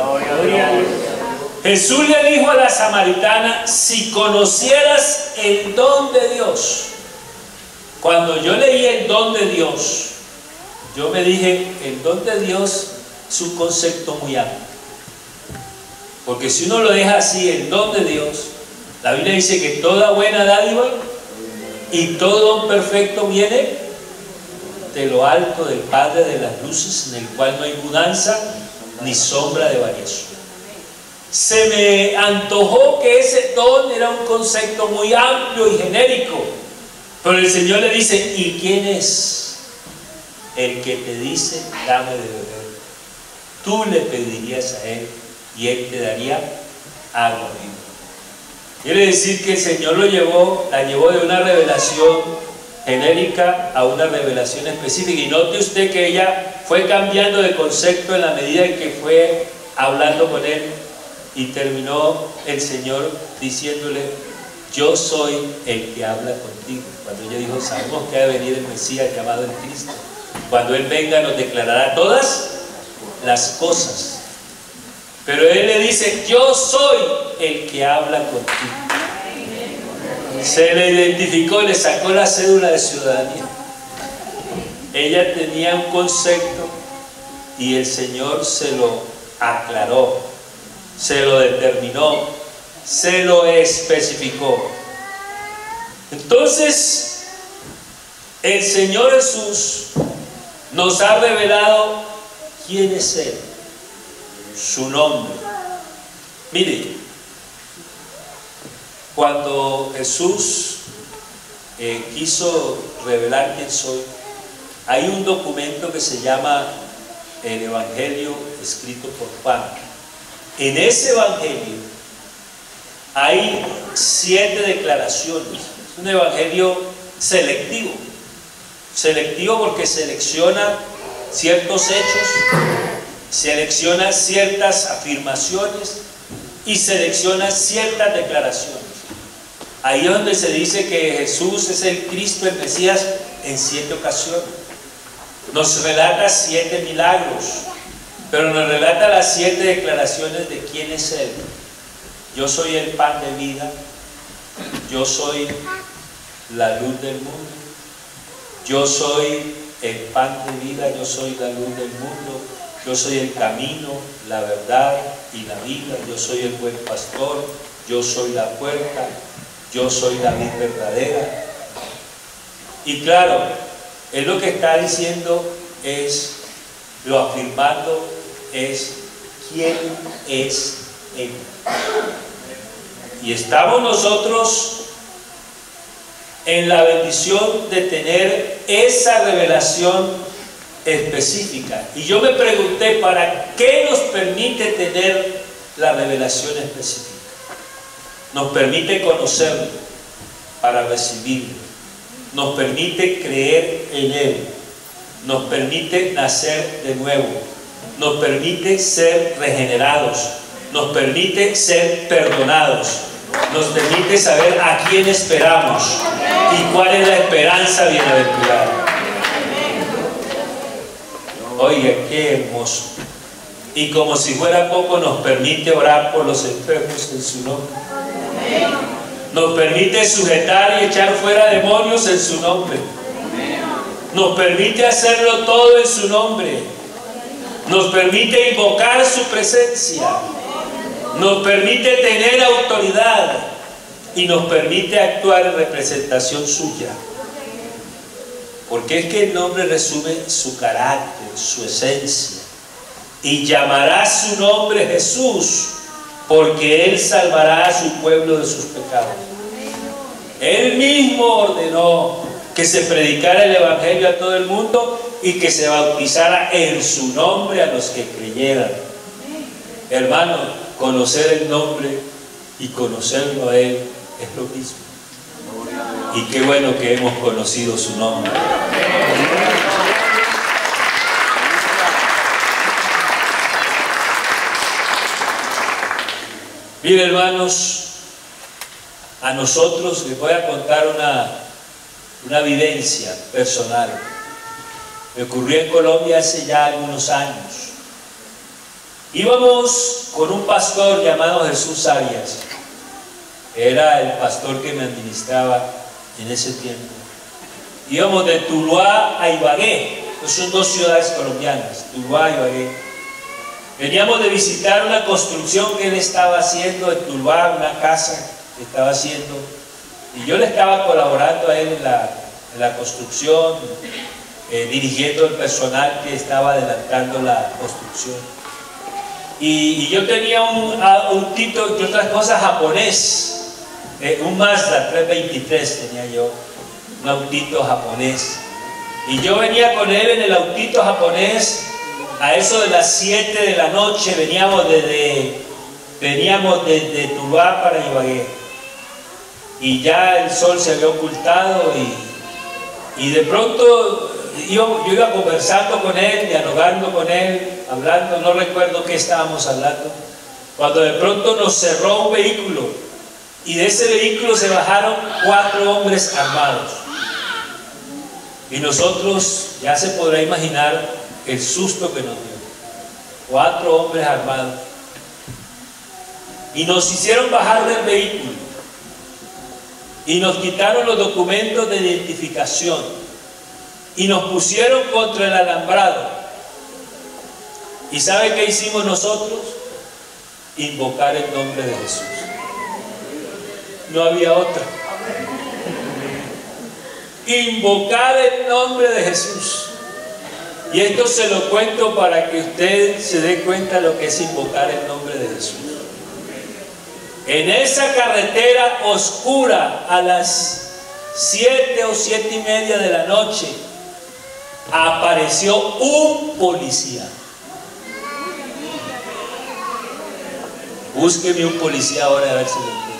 Jesús le dijo a la samaritana: si conocieras el don de Dios. Cuando yo leí el don de Dios, yo me dije, el don de Dios es un concepto muy amplio. Porque si uno lo deja así, el don de Dios, la Biblia dice que toda buena dádiva y todo don perfecto viene de lo alto del Padre de las luces, en el cual no hay mudanza ni sombra de variación. Se me antojó que ese don era un concepto muy amplio y genérico, pero el Señor le dice: ¿y quién es el que te dice dame de beber? Tú le pedirías a Él y Él te daría agua viva. Quiere decir que el Señor la llevó de una revelación genérica a una revelación específica. Y note usted que ella fue cambiando de concepto en la medida en que fue hablando con Él, y terminó el Señor diciéndole: yo soy el que habla contigo. Cuando ella dijo: sabemos que ha de venir el Mesías llamado el Cristo, cuando Él venga nos declarará todas las cosas. Pero Él le dice: yo soy el que habla contigo. Se le identificó, le sacó la cédula de ciudadanía. Ella tenía un concepto y el Señor se lo aclaró, se lo determinó, se lo especificó. Entonces, el Señor Jesús nos ha revelado quién es Él, su nombre. Mire, cuando Jesús quiso revelar quién soy, hay un documento que se llama el Evangelio escrito por Juan. En ese Evangelio hay 7 declaraciones. Es un Evangelio selectivo. Selectivo porque selecciona ciertos hechos, selecciona ciertas afirmaciones y selecciona ciertas declaraciones. Ahí es donde se dice que Jesús es el Cristo, el Mesías, en 7 ocasiones. Nos relata 7 milagros, pero nos relata las 7 declaraciones de quién es Él. Yo soy el pan de vida, yo soy la luz del mundo, yo soy el pan de vida, yo soy la luz del mundo, yo soy el camino, la verdad y la vida, yo soy el buen pastor, yo soy la puerta, yo soy la vid verdadera. Y claro, Él lo que está diciendo es, lo afirmando es, ¿quién es Él? Y estamos nosotros en la bendición de tener esa revelación específica. Y yo me pregunté, ¿para qué nos permite tener la revelación específica? Nos permite conocerlo para recibirlo, nos permite creer en Él, nos permite nacer de nuevo, nos permite ser regenerados, nos permite ser perdonados, nos permite saber a quién esperamos y cuál es la esperanza bienaventurada. Oiga, qué hermoso. Y como si fuera poco, nos permite orar por los enfermos en su nombre. Nos permite sujetar y echar fuera demonios en su nombre. Nos permite hacerlo todo en su nombre. Nos permite invocar su presencia. Nos permite tener autoridad y nos permite actuar en representación suya. Porque es que el nombre resume su carácter, su esencia. Y llamará su nombre Jesús, porque Él salvará a su pueblo de sus pecados. Él mismo ordenó que se predicara el Evangelio a todo el mundo y que se bautizara en su nombre a los que creyeran. Hermano, conocer el nombre y conocerlo a Él es lo mismo. Y qué bueno que hemos conocido su nombre. Miren, hermanos, a nosotros les voy a contar una vivencia personal. Me ocurrió en Colombia hace ya algunos años. Íbamos con un pastor llamado Jesús Arias. Era el pastor que me administraba en ese tiempo. Íbamos de Tuluá a Ibagué. Son dos ciudades colombianas, Tuluá y Ibagué. Veníamos de visitar una construcción que él estaba haciendo en Tuluá, una casa que estaba haciendo, y yo le estaba colaborando a él en la construcción, dirigiendo el personal que estaba adelantando la construcción. Y yo tenía un autito, entre otras cosas, japonés, un Mazda 323 tenía yo, un autito japonés. Y yo venía con él en el autito japonés. A eso de las 7 de la noche veníamos desde Tuluá para Ibagué. Y ya el sol se había ocultado y de pronto yo iba conversando con él, dialogando con él, hablando, no recuerdo qué estábamos hablando, cuando de pronto nos cerró un vehículo y de ese vehículo se bajaron 4 hombres armados. Y nosotros, ya se podrá imaginar el susto que nos dio. 4 hombres armados. Y nos hicieron bajar del vehículo. Y nos quitaron los documentos de identificación. Y nos pusieron contra el alambrado. ¿Y sabe qué hicimos nosotros? Invocar el nombre de Jesús. No había otra. Invocar el nombre de Jesús. Y esto se lo cuento para que usted se dé cuenta de lo que es invocar el nombre de Jesús. En esa carretera oscura, a las 7 o 7:30 de la noche, apareció un policía. Búsqueme un policía ahora a ver si lo encuentro.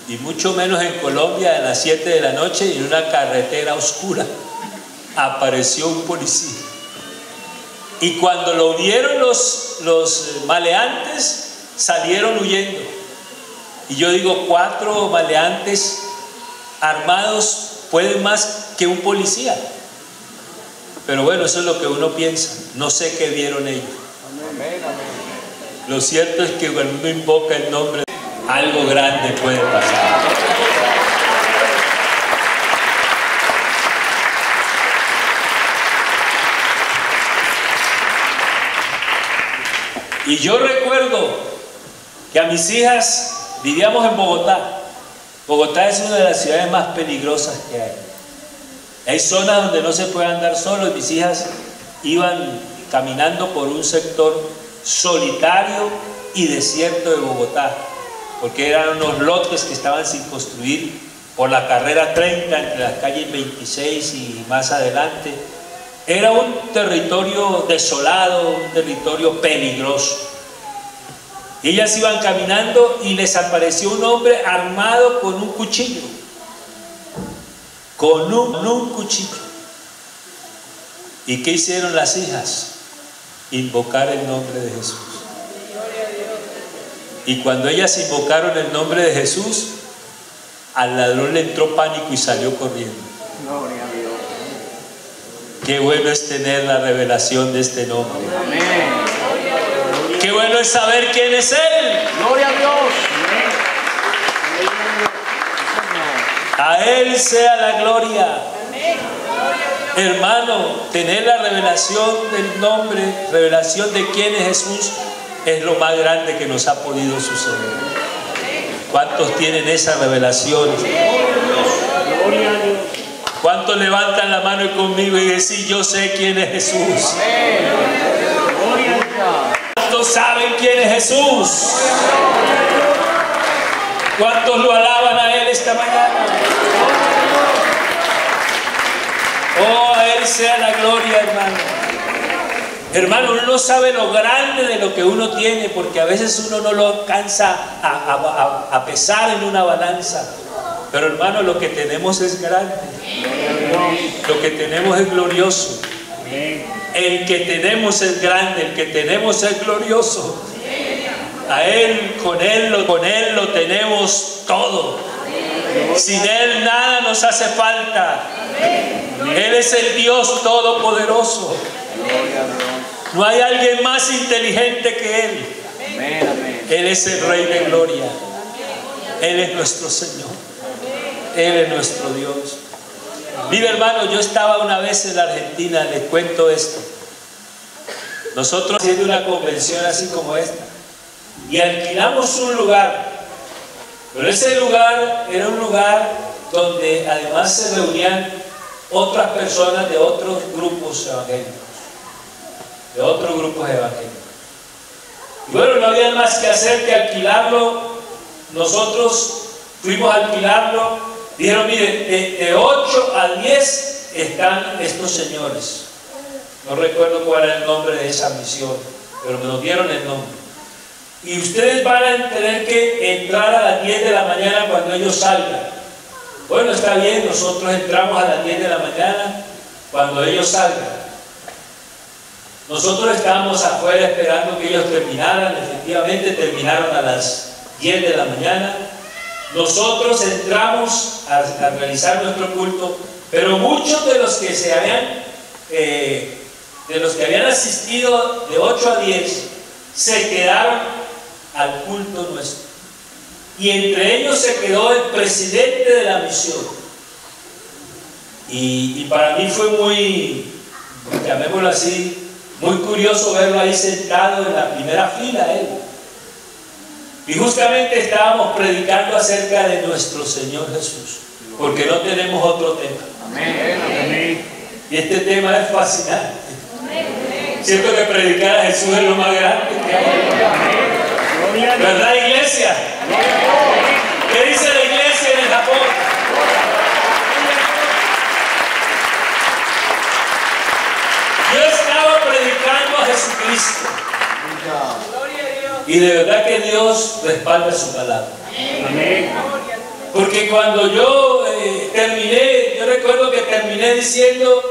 Y mucho menos en Colombia a las 7 de la noche y en una carretera oscura. Apareció un policía. Y cuando lo vieron los maleantes, salieron huyendo. Y yo digo, 4 maleantes armados pueden más que un policía. Pero bueno, eso es lo que uno piensa. No sé qué vieron ellos. Lo cierto es que cuando uno invoca el nombre, algo grande puede pasar. Y yo recuerdo que a mis hijas, vivíamos en Bogotá. Bogotá es una de las ciudades más peligrosas que hay. Hay zonas donde no se puede andar solo, y mis hijas iban caminando por un sector solitario y desierto de Bogotá, porque eran unos lotes que estaban sin construir por la carrera 30 entre las calles 26 y más adelante. Era un territorio desolado, un territorio peligroso. Y ellas iban caminando y les apareció un hombre armado con un cuchillo. Con un cuchillo. ¿Y qué hicieron las hijas? Invocar el nombre de Jesús. Y cuando ellas invocaron el nombre de Jesús, al ladrón le entró pánico y salió corriendo. Gloria a Dios. Qué bueno es tener la revelación de este nombre. Amén. Qué bueno es saber quién es Él. Gloria a Dios. A Él sea la gloria. Hermano, tener la revelación del nombre, revelación de quién es Jesús, es lo más grande que nos ha podido suceder. ¿Cuántos tienen esa revelación? Gloria a Dios. ¿Cuántos levantan la mano conmigo y decir, yo sé quién es Jesús? Gloria a Dios. ¿Cuántos saben quién es Jesús? ¿Cuántos lo alaban a Él esta mañana? Oh, a Él sea la gloria, hermano. Hermano, uno no sabe lo grande de lo que uno tiene, porque a veces uno no lo alcanza a pesar en una balanza. Pero hermano, lo que tenemos es grande. Lo que tenemos es glorioso. El que tenemos es grande, el que tenemos es glorioso. A Él, con Él lo tenemos todo. Sin Él nada nos hace falta. Él es el Dios Todopoderoso. No hay alguien más inteligente que Él. Él es el Rey de Gloria. Él es nuestro Señor. Él es nuestro Dios. Mira, hermano, yo estaba una vez en la Argentina, les cuento esto. Nosotros haciendo una convención así como esta y alquilamos un lugar, pero ese lugar era un lugar donde además se reunían otras personas de otros grupos evangélicos, y bueno, no había más que hacer que alquilarlo. Nosotros fuimos a alquilarlo, dijeron, mire, de 8 a 10 están estos señores. No recuerdo cuál era el nombre de esa misión, pero me lo dieron el nombre. Y ustedes van a tener que entrar a las 10 de la mañana cuando ellos salgan. Bueno, está bien, nosotros entramos a las 10 de la mañana cuando ellos salgan. Nosotros estábamos afuera esperando que ellos terminaran. Efectivamente terminaron a las 10 de la mañana. Nosotros entramos a realizar nuestro culto, pero muchos de los que habían asistido de 8 a 10 se quedaron al culto nuestro, y entre ellos se quedó el presidente de la misión, y para mí fue muy, llamémoslo así, muy curioso verlo ahí sentado en la primera fila él, y justamente estábamos predicando acerca de nuestro Señor Jesús, porque no tenemos otro tema. Amén. Y este tema es fascinante. Siento que predicar a Jesús es lo más grande que hay. ¿Verdad, iglesia? ¿Qué dice la iglesia en el Japón? Yo estaba predicando a Jesucristo. Y de verdad que Dios respalda su palabra. Porque cuando yo terminé, yo recuerdo que terminé diciendo,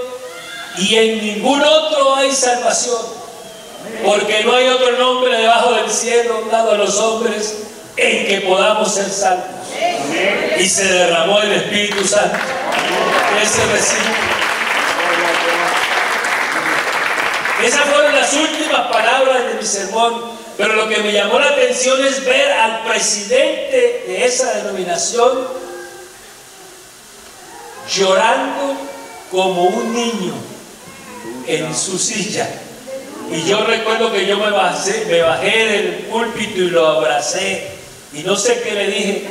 y en ningún otro hay salvación, porque no hay otro nombre debajo del cielo dado a los hombres en que podamos ser salvos. Y se derramó el Espíritu Santo. Ese recinto. Esas fueron las últimas palabras de mi sermón, pero lo que me llamó la atención es ver al presidente de esa denominación llorando como un niño en su silla. Y yo recuerdo que yo me bajé del púlpito y lo abracé, y no sé qué le dije,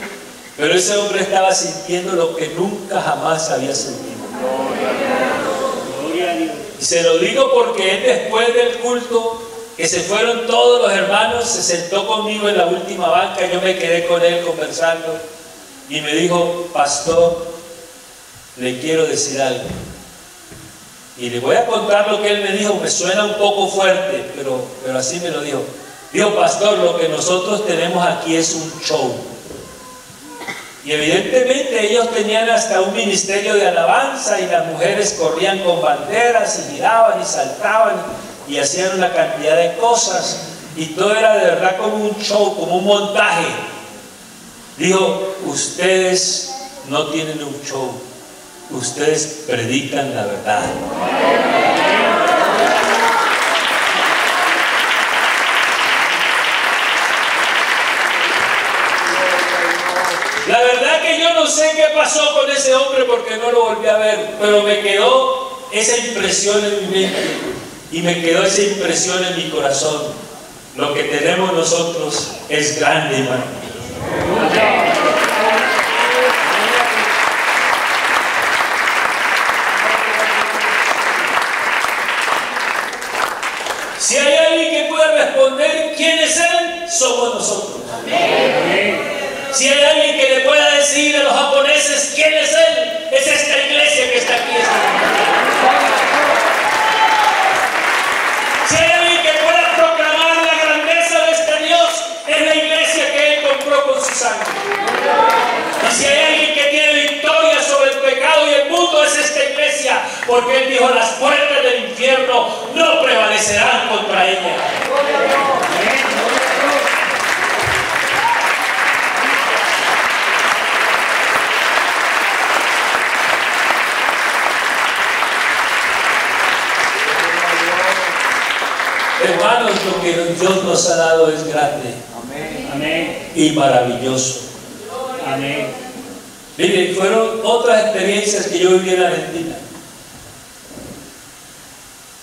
pero ese hombre estaba sintiendo lo que nunca jamás había sentido. Y se lo digo porque él, después del culto, que se fueron todos los hermanos, se sentó conmigo en la última banca. Yo me quedé con él conversando y me dijo: pastor, le quiero decir algo. Y le voy a contar lo que él me dijo. Me suena un poco fuerte, pero así me lo dijo. Dijo: pastor, lo que nosotros tenemos aquí es un show. Y evidentemente ellos tenían hasta un ministerio de alabanza, y las mujeres corrían con banderas y giraban y saltaban y hacían una cantidad de cosas, y todo era de verdad como un show, como un montaje. Dijo: ustedes no tienen un show, ustedes predican la verdad. La verdad que yo no sé qué pasó con ese hombre, porque no lo volví a ver, pero me quedó esa impresión en mi mente y me quedó esa impresión en mi corazón. Lo que tenemos nosotros es grande, hermano. Si hay alguien que pueda responder quién es Él, somos nosotros. Amén. Si hay alguien que le pueda decir a los japoneses quién es Él, es esta iglesia que está aquí. Si hay alguien que pueda proclamar la grandeza de este Dios, es la iglesia que Él compró con su sangre. Y si hay alguien que tiene victoria sobre el pecado y el mundo, es esta iglesia, porque Él dijo: las puertas del infierno no prevalecerán contra ella. lo que Dios nos ha dado es grande Amén. y maravilloso. Amén. Miren, fueron otras experiencias que yo viví en Argentina.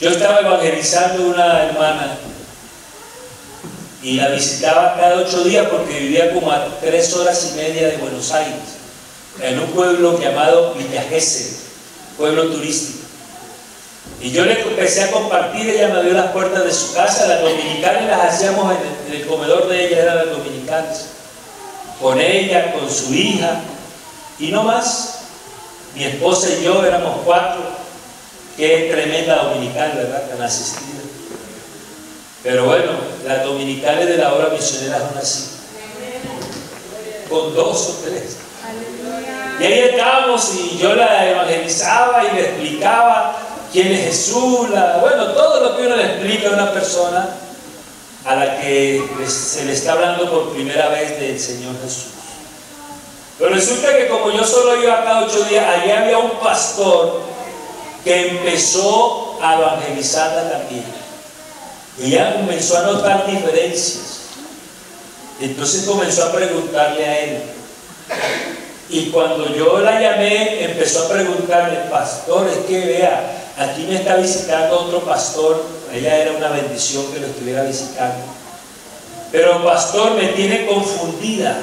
Yo estaba evangelizando a una hermana y la visitaba cada 8 días porque vivía como a 3 horas y media de Buenos Aires, en un pueblo llamado Villa Gesell, pueblo turístico. Y yo le empecé a compartir, ella me abrió las puertas de su casa, las dominicanas las hacíamos en el comedor de ella, eran las dominicanas, con ella, con su hija, y no más. Mi esposa y yo éramos 4, qué tremenda dominical, ¿verdad? Tan asistida. Pero bueno, las dominicales de la obra misionera son así, con 2 o 3. Y ahí estábamos y yo la evangelizaba y le explicaba quién es Jesús, bueno, todo lo que uno le explica a una persona a la que se le está hablando por primera vez del Señor Jesús. Pero resulta que como yo solo iba cada 8 días, allí había un pastor que empezó a evangelizarla también. Y ella comenzó a notar diferencias. Entonces comenzó a preguntarle a él. Y cuando yo la llamé, empezó a preguntarle, pastor, es que vea, aquí me está visitando otro pastor. Ella era una bendición que lo estuviera visitando. Pero pastor, me tiene confundida.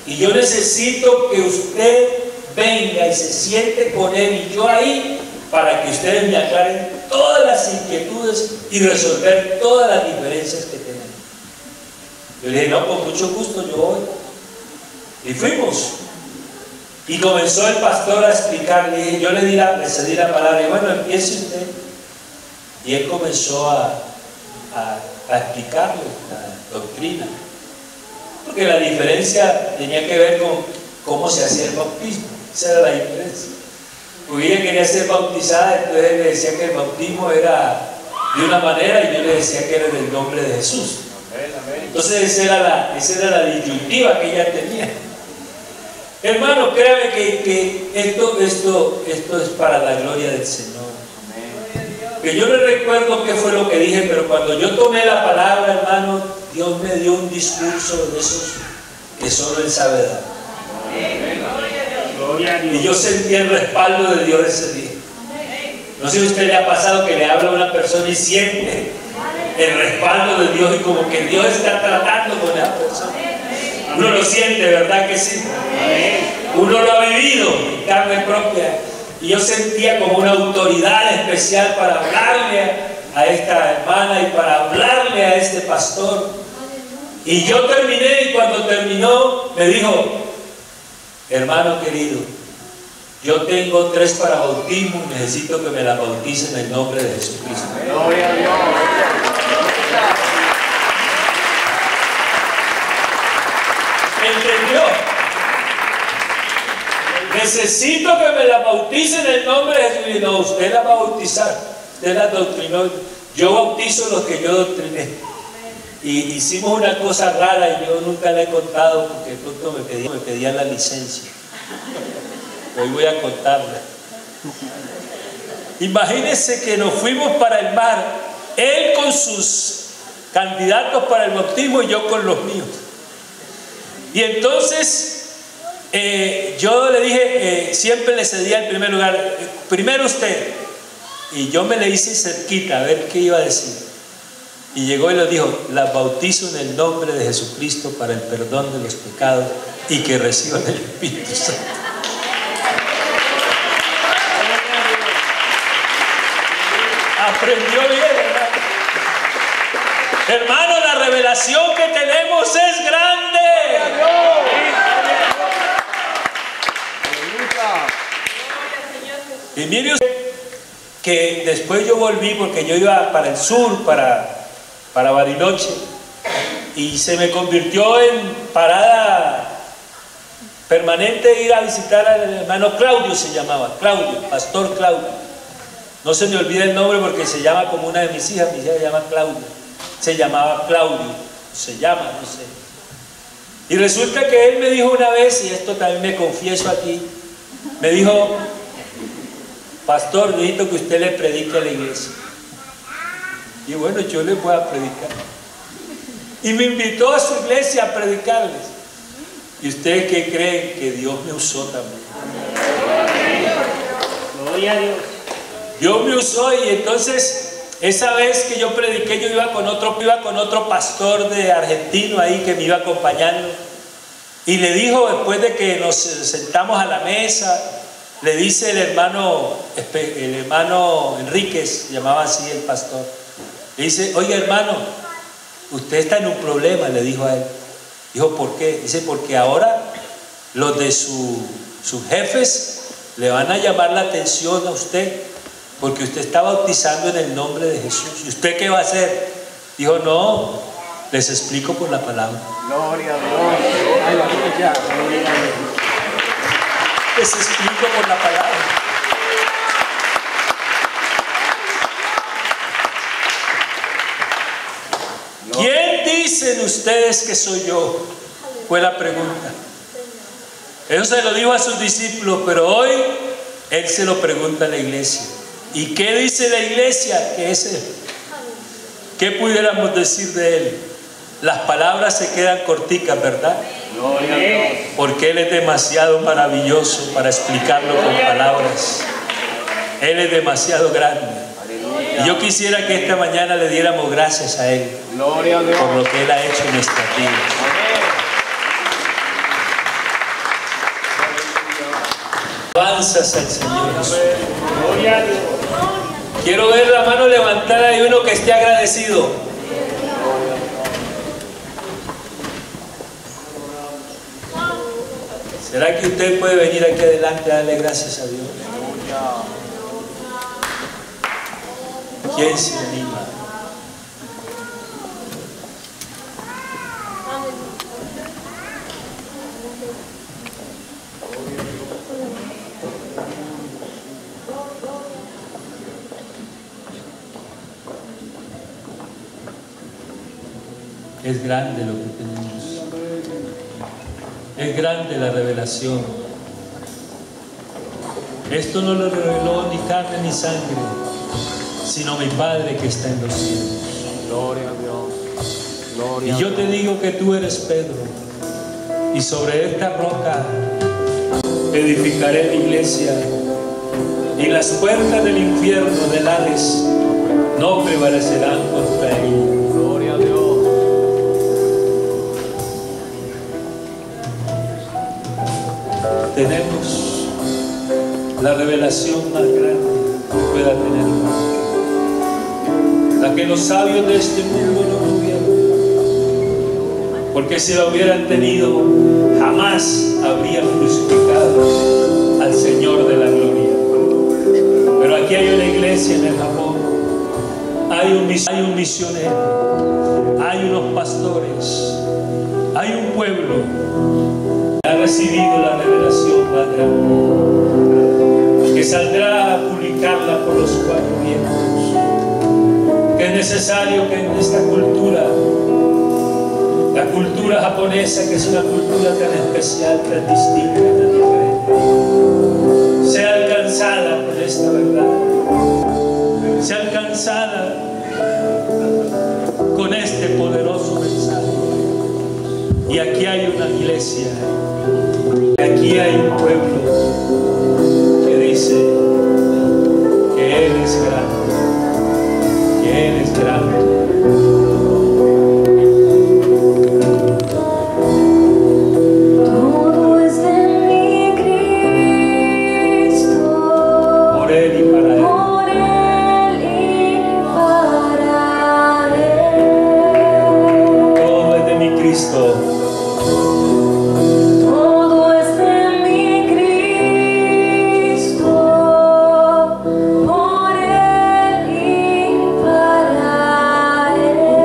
Y yo necesito que usted venga y se siente con él y yo ahí, para que ustedes me aclaren todas las inquietudes y resolver todas las diferencias que tenemos. Yo le dije, no, con mucho gusto yo voy. Y fuimos. Y comenzó el pastor a explicarle, yo le cedí la palabra, y bueno, empiece usted. Y él comenzó a explicarle la doctrina. Porque la diferencia tenía que ver con cómo se hacía el bautismo. Esa era la diferencia. Porque ella quería ser bautizada, entonces él le decía que el bautismo era de una manera y yo le decía que era en el nombre de Jesús. Entonces esa era la disyuntiva que ella tenía. Hermano, créame que esto es para la gloria del Señor. Que yo no recuerdo qué fue lo que dije, pero cuando yo tomé la palabra, hermano, Dios me dio un discurso de esos que solo Él sabe dar. Y yo sentí el respaldo de Dios ese día. No sé si a usted le ha pasado que le habla a una persona y siente el respaldo de Dios y como que Dios está tratando con esa persona. Uno lo siente, ¿verdad que sí? Uno lo ha vivido en carne propia. Y yo sentía como una autoridad especial para hablarle a esta hermana y para hablarle a este pastor. Y yo terminé, y cuando terminó me dijo, hermano querido, yo tengo 3 para bautismo, necesito que me la bauticen en el nombre de Jesucristo. Gloria a Dios. ¿Entendió? Necesito que me la bauticen en el nombre de Jesús. Y no, usted la va a bautizar, usted la doctrinó. Yo bautizo los que yo doctriné. Y hicimos una cosa rara y yo nunca la he contado porque pronto me pedían la licencia. Hoy voy a contarla. Imagínense que nos fuimos para el mar, él con sus candidatos para el bautismo y yo con los míos. Y entonces yo le dije, siempre le cedía el primer lugar, primero usted. Y yo me le hice cerquita a ver qué iba a decir. Y llegó y le dijo, las bautizo en el nombre de Jesucristo para el perdón de los pecados y que reciban el Espíritu Santo. Aprendió bien, ¿verdad? Hermano, la revelación que tenemos es grande. Y mire usted que después yo volví porque yo iba para el sur, para Bariloche, y se me convirtió en parada permanente ir a visitar al hermano Claudio, se llamaba, Claudio, Pastor Claudio. No se me olvida el nombre porque se llama como una de mis hijas se llama Claudia. Se llamaba Claudio, se llama, no sé. Y resulta que él me dijo una vez, y esto también me confieso aquí, me dijo, pastor, necesito que usted le predique a la iglesia. Y bueno, yo les voy a predicar. Y me invitó a su iglesia a predicarles. ¿Y ustedes qué creen? Que Dios me usó también. Gloria a Dios. Dios me usó, y entonces esa vez que yo prediqué, yo iba con otro pastor de argentino ahí que me iba acompañando. Y le dijo, después de que nos sentamos a la mesa, le dice el hermano Enríquez, llamaba así el pastor, le dice: oiga, hermano, usted está en un problema, le dijo a él. Dijo: ¿por qué? Dice: porque ahora los de sus jefes le van a llamar la atención a usted, porque usted está bautizando en el nombre de Jesús. ¿Y usted qué va a hacer? Dijo: no, les explico por la palabra. Gloria a Dios. Aleluya. Les explico por la palabra. ¿Quién dicen ustedes que soy yo? Fue la pregunta. Eso se lo dijo a sus discípulos, pero hoy Él se lo pregunta a la iglesia. ¿Y qué dice la iglesia? ¿Qué es Él? ¿Qué pudiéramos decir de Él? Las palabras se quedan corticas, ¿verdad? Gloria a Dios. Porque Él es demasiado maravilloso para explicarlo con palabras. Él es demasiado grande. Y yo quisiera que esta mañana le diéramos gracias a Él Gloria a Dios. por lo que Él ha hecho en nuestra vida. Alabanzas al Señor Jesús. Gloria a Dios. Quiero ver la mano levantada de uno que esté agradecido. ¿Será que usted puede venir aquí adelante a darle gracias a Dios? ¿Quién se anima? Es grande lo que tenemos. Es grande la revelación. Esto no lo reveló ni carne ni sangre, sino mi Padre que está en los cielos. Gloria a Dios. Gloria Y yo te digo que tú eres Pedro, y sobre esta roca edificaré mi iglesia, y las puertas del infierno, del Hades, no prevalecerán contra ella. Gloria a Dios. Tenemos la revelación más grande que pueda tener el hombre, la que los sabios de este mundo no tuvieron, porque si la hubieran tenido jamás habrían crucificado al Señor de la gloria. Pero aquí hay una iglesia en el Japón, hay un misionero, hay unos pastores, hay un pueblo que ha recibido la revelación más grande, que saldrá a publicarla por los cuatro vientos, que es necesario que en esta cultura, la cultura japonesa, que es una cultura tan especial, tan distinta, tan diferente, sea alcanzada por esta verdad, sea alcanzada con este poderoso mensaje. Y aquí hay una iglesia, aquí hay un pueblo que dice que Él es grande, que Él es grande. Todo es de mi Cristo, Por Él y para Él. por Él y para Él. Todo es de mi Cristo. Todo es de mi Cristo, por Él y para Él.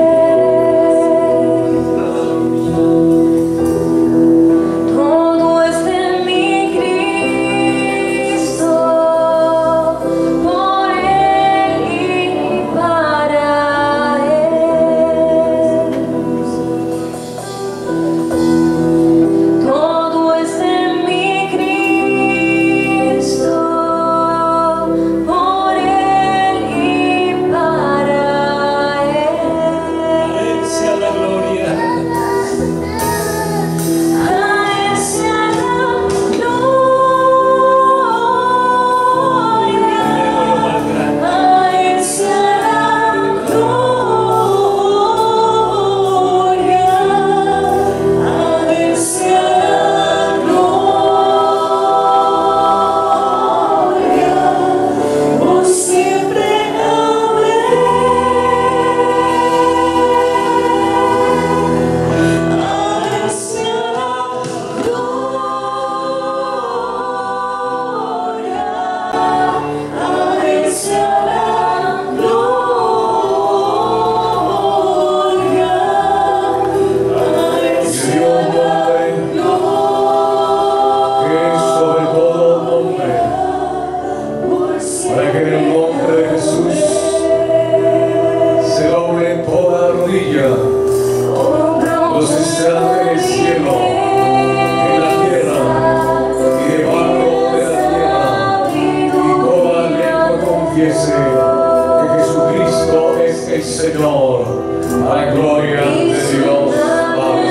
gloria de Dios Padre.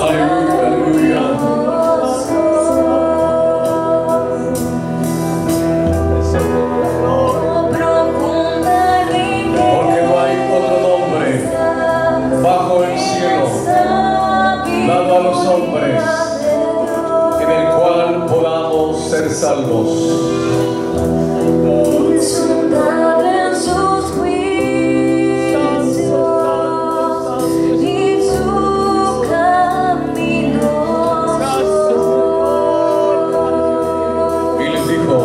Aleluya, aleluya. Porque no hay otro nombre bajo el cielo dado a los hombres en el cual podamos ser salvos. Insondable en sus juicios y su camino. Y les dijo: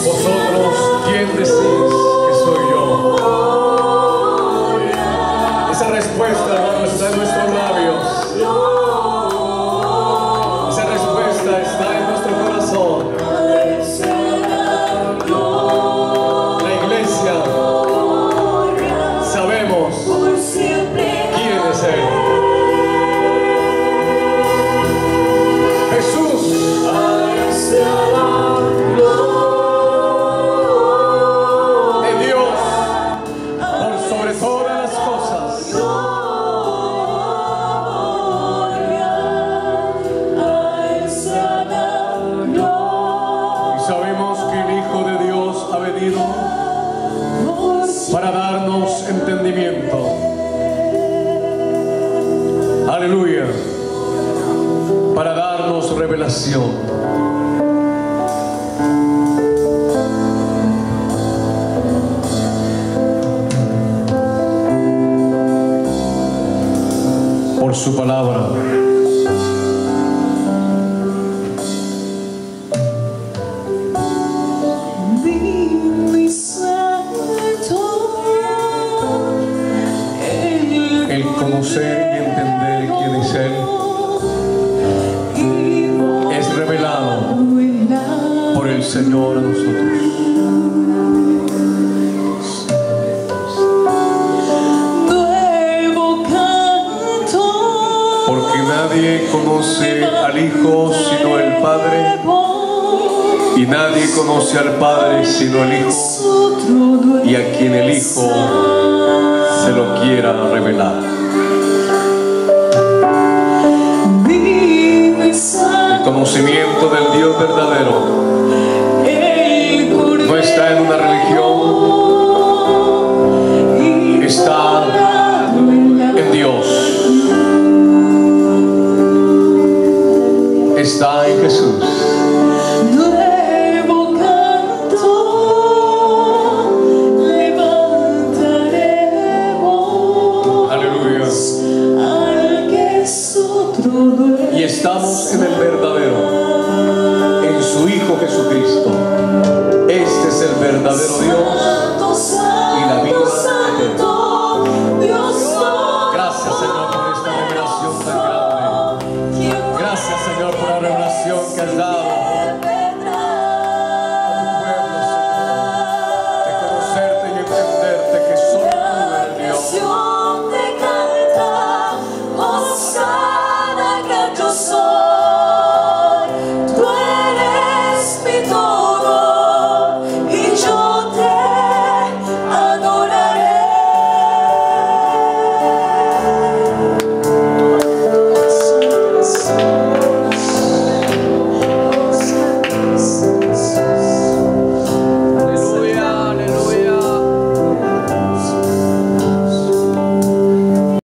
¿vosotros quién decís que soy yo? Esa respuesta, hermano, está en nuestros labios. Esa respuesta está en nuestro corazón. La iglesia sabemos quién es Él. Jesús, de Dios, por sobre todas las cosas. Y sabemos que el Hijo de Dios ha venido para darnos entendimiento. Aleluya. Para darnos revelación. Por su palabra. El conocer y entender quién es Él es revelado por el Señor a nosotros. Porque nadie conoce al Hijo sino el Padre, y nadie conoce al Padre sino el Hijo, y a quien el Hijo se lo quiera revelar. El conocimiento del Dios verdadero no está en una religión, está en Dios, está en Jesús. Aleluya. Y estamos en el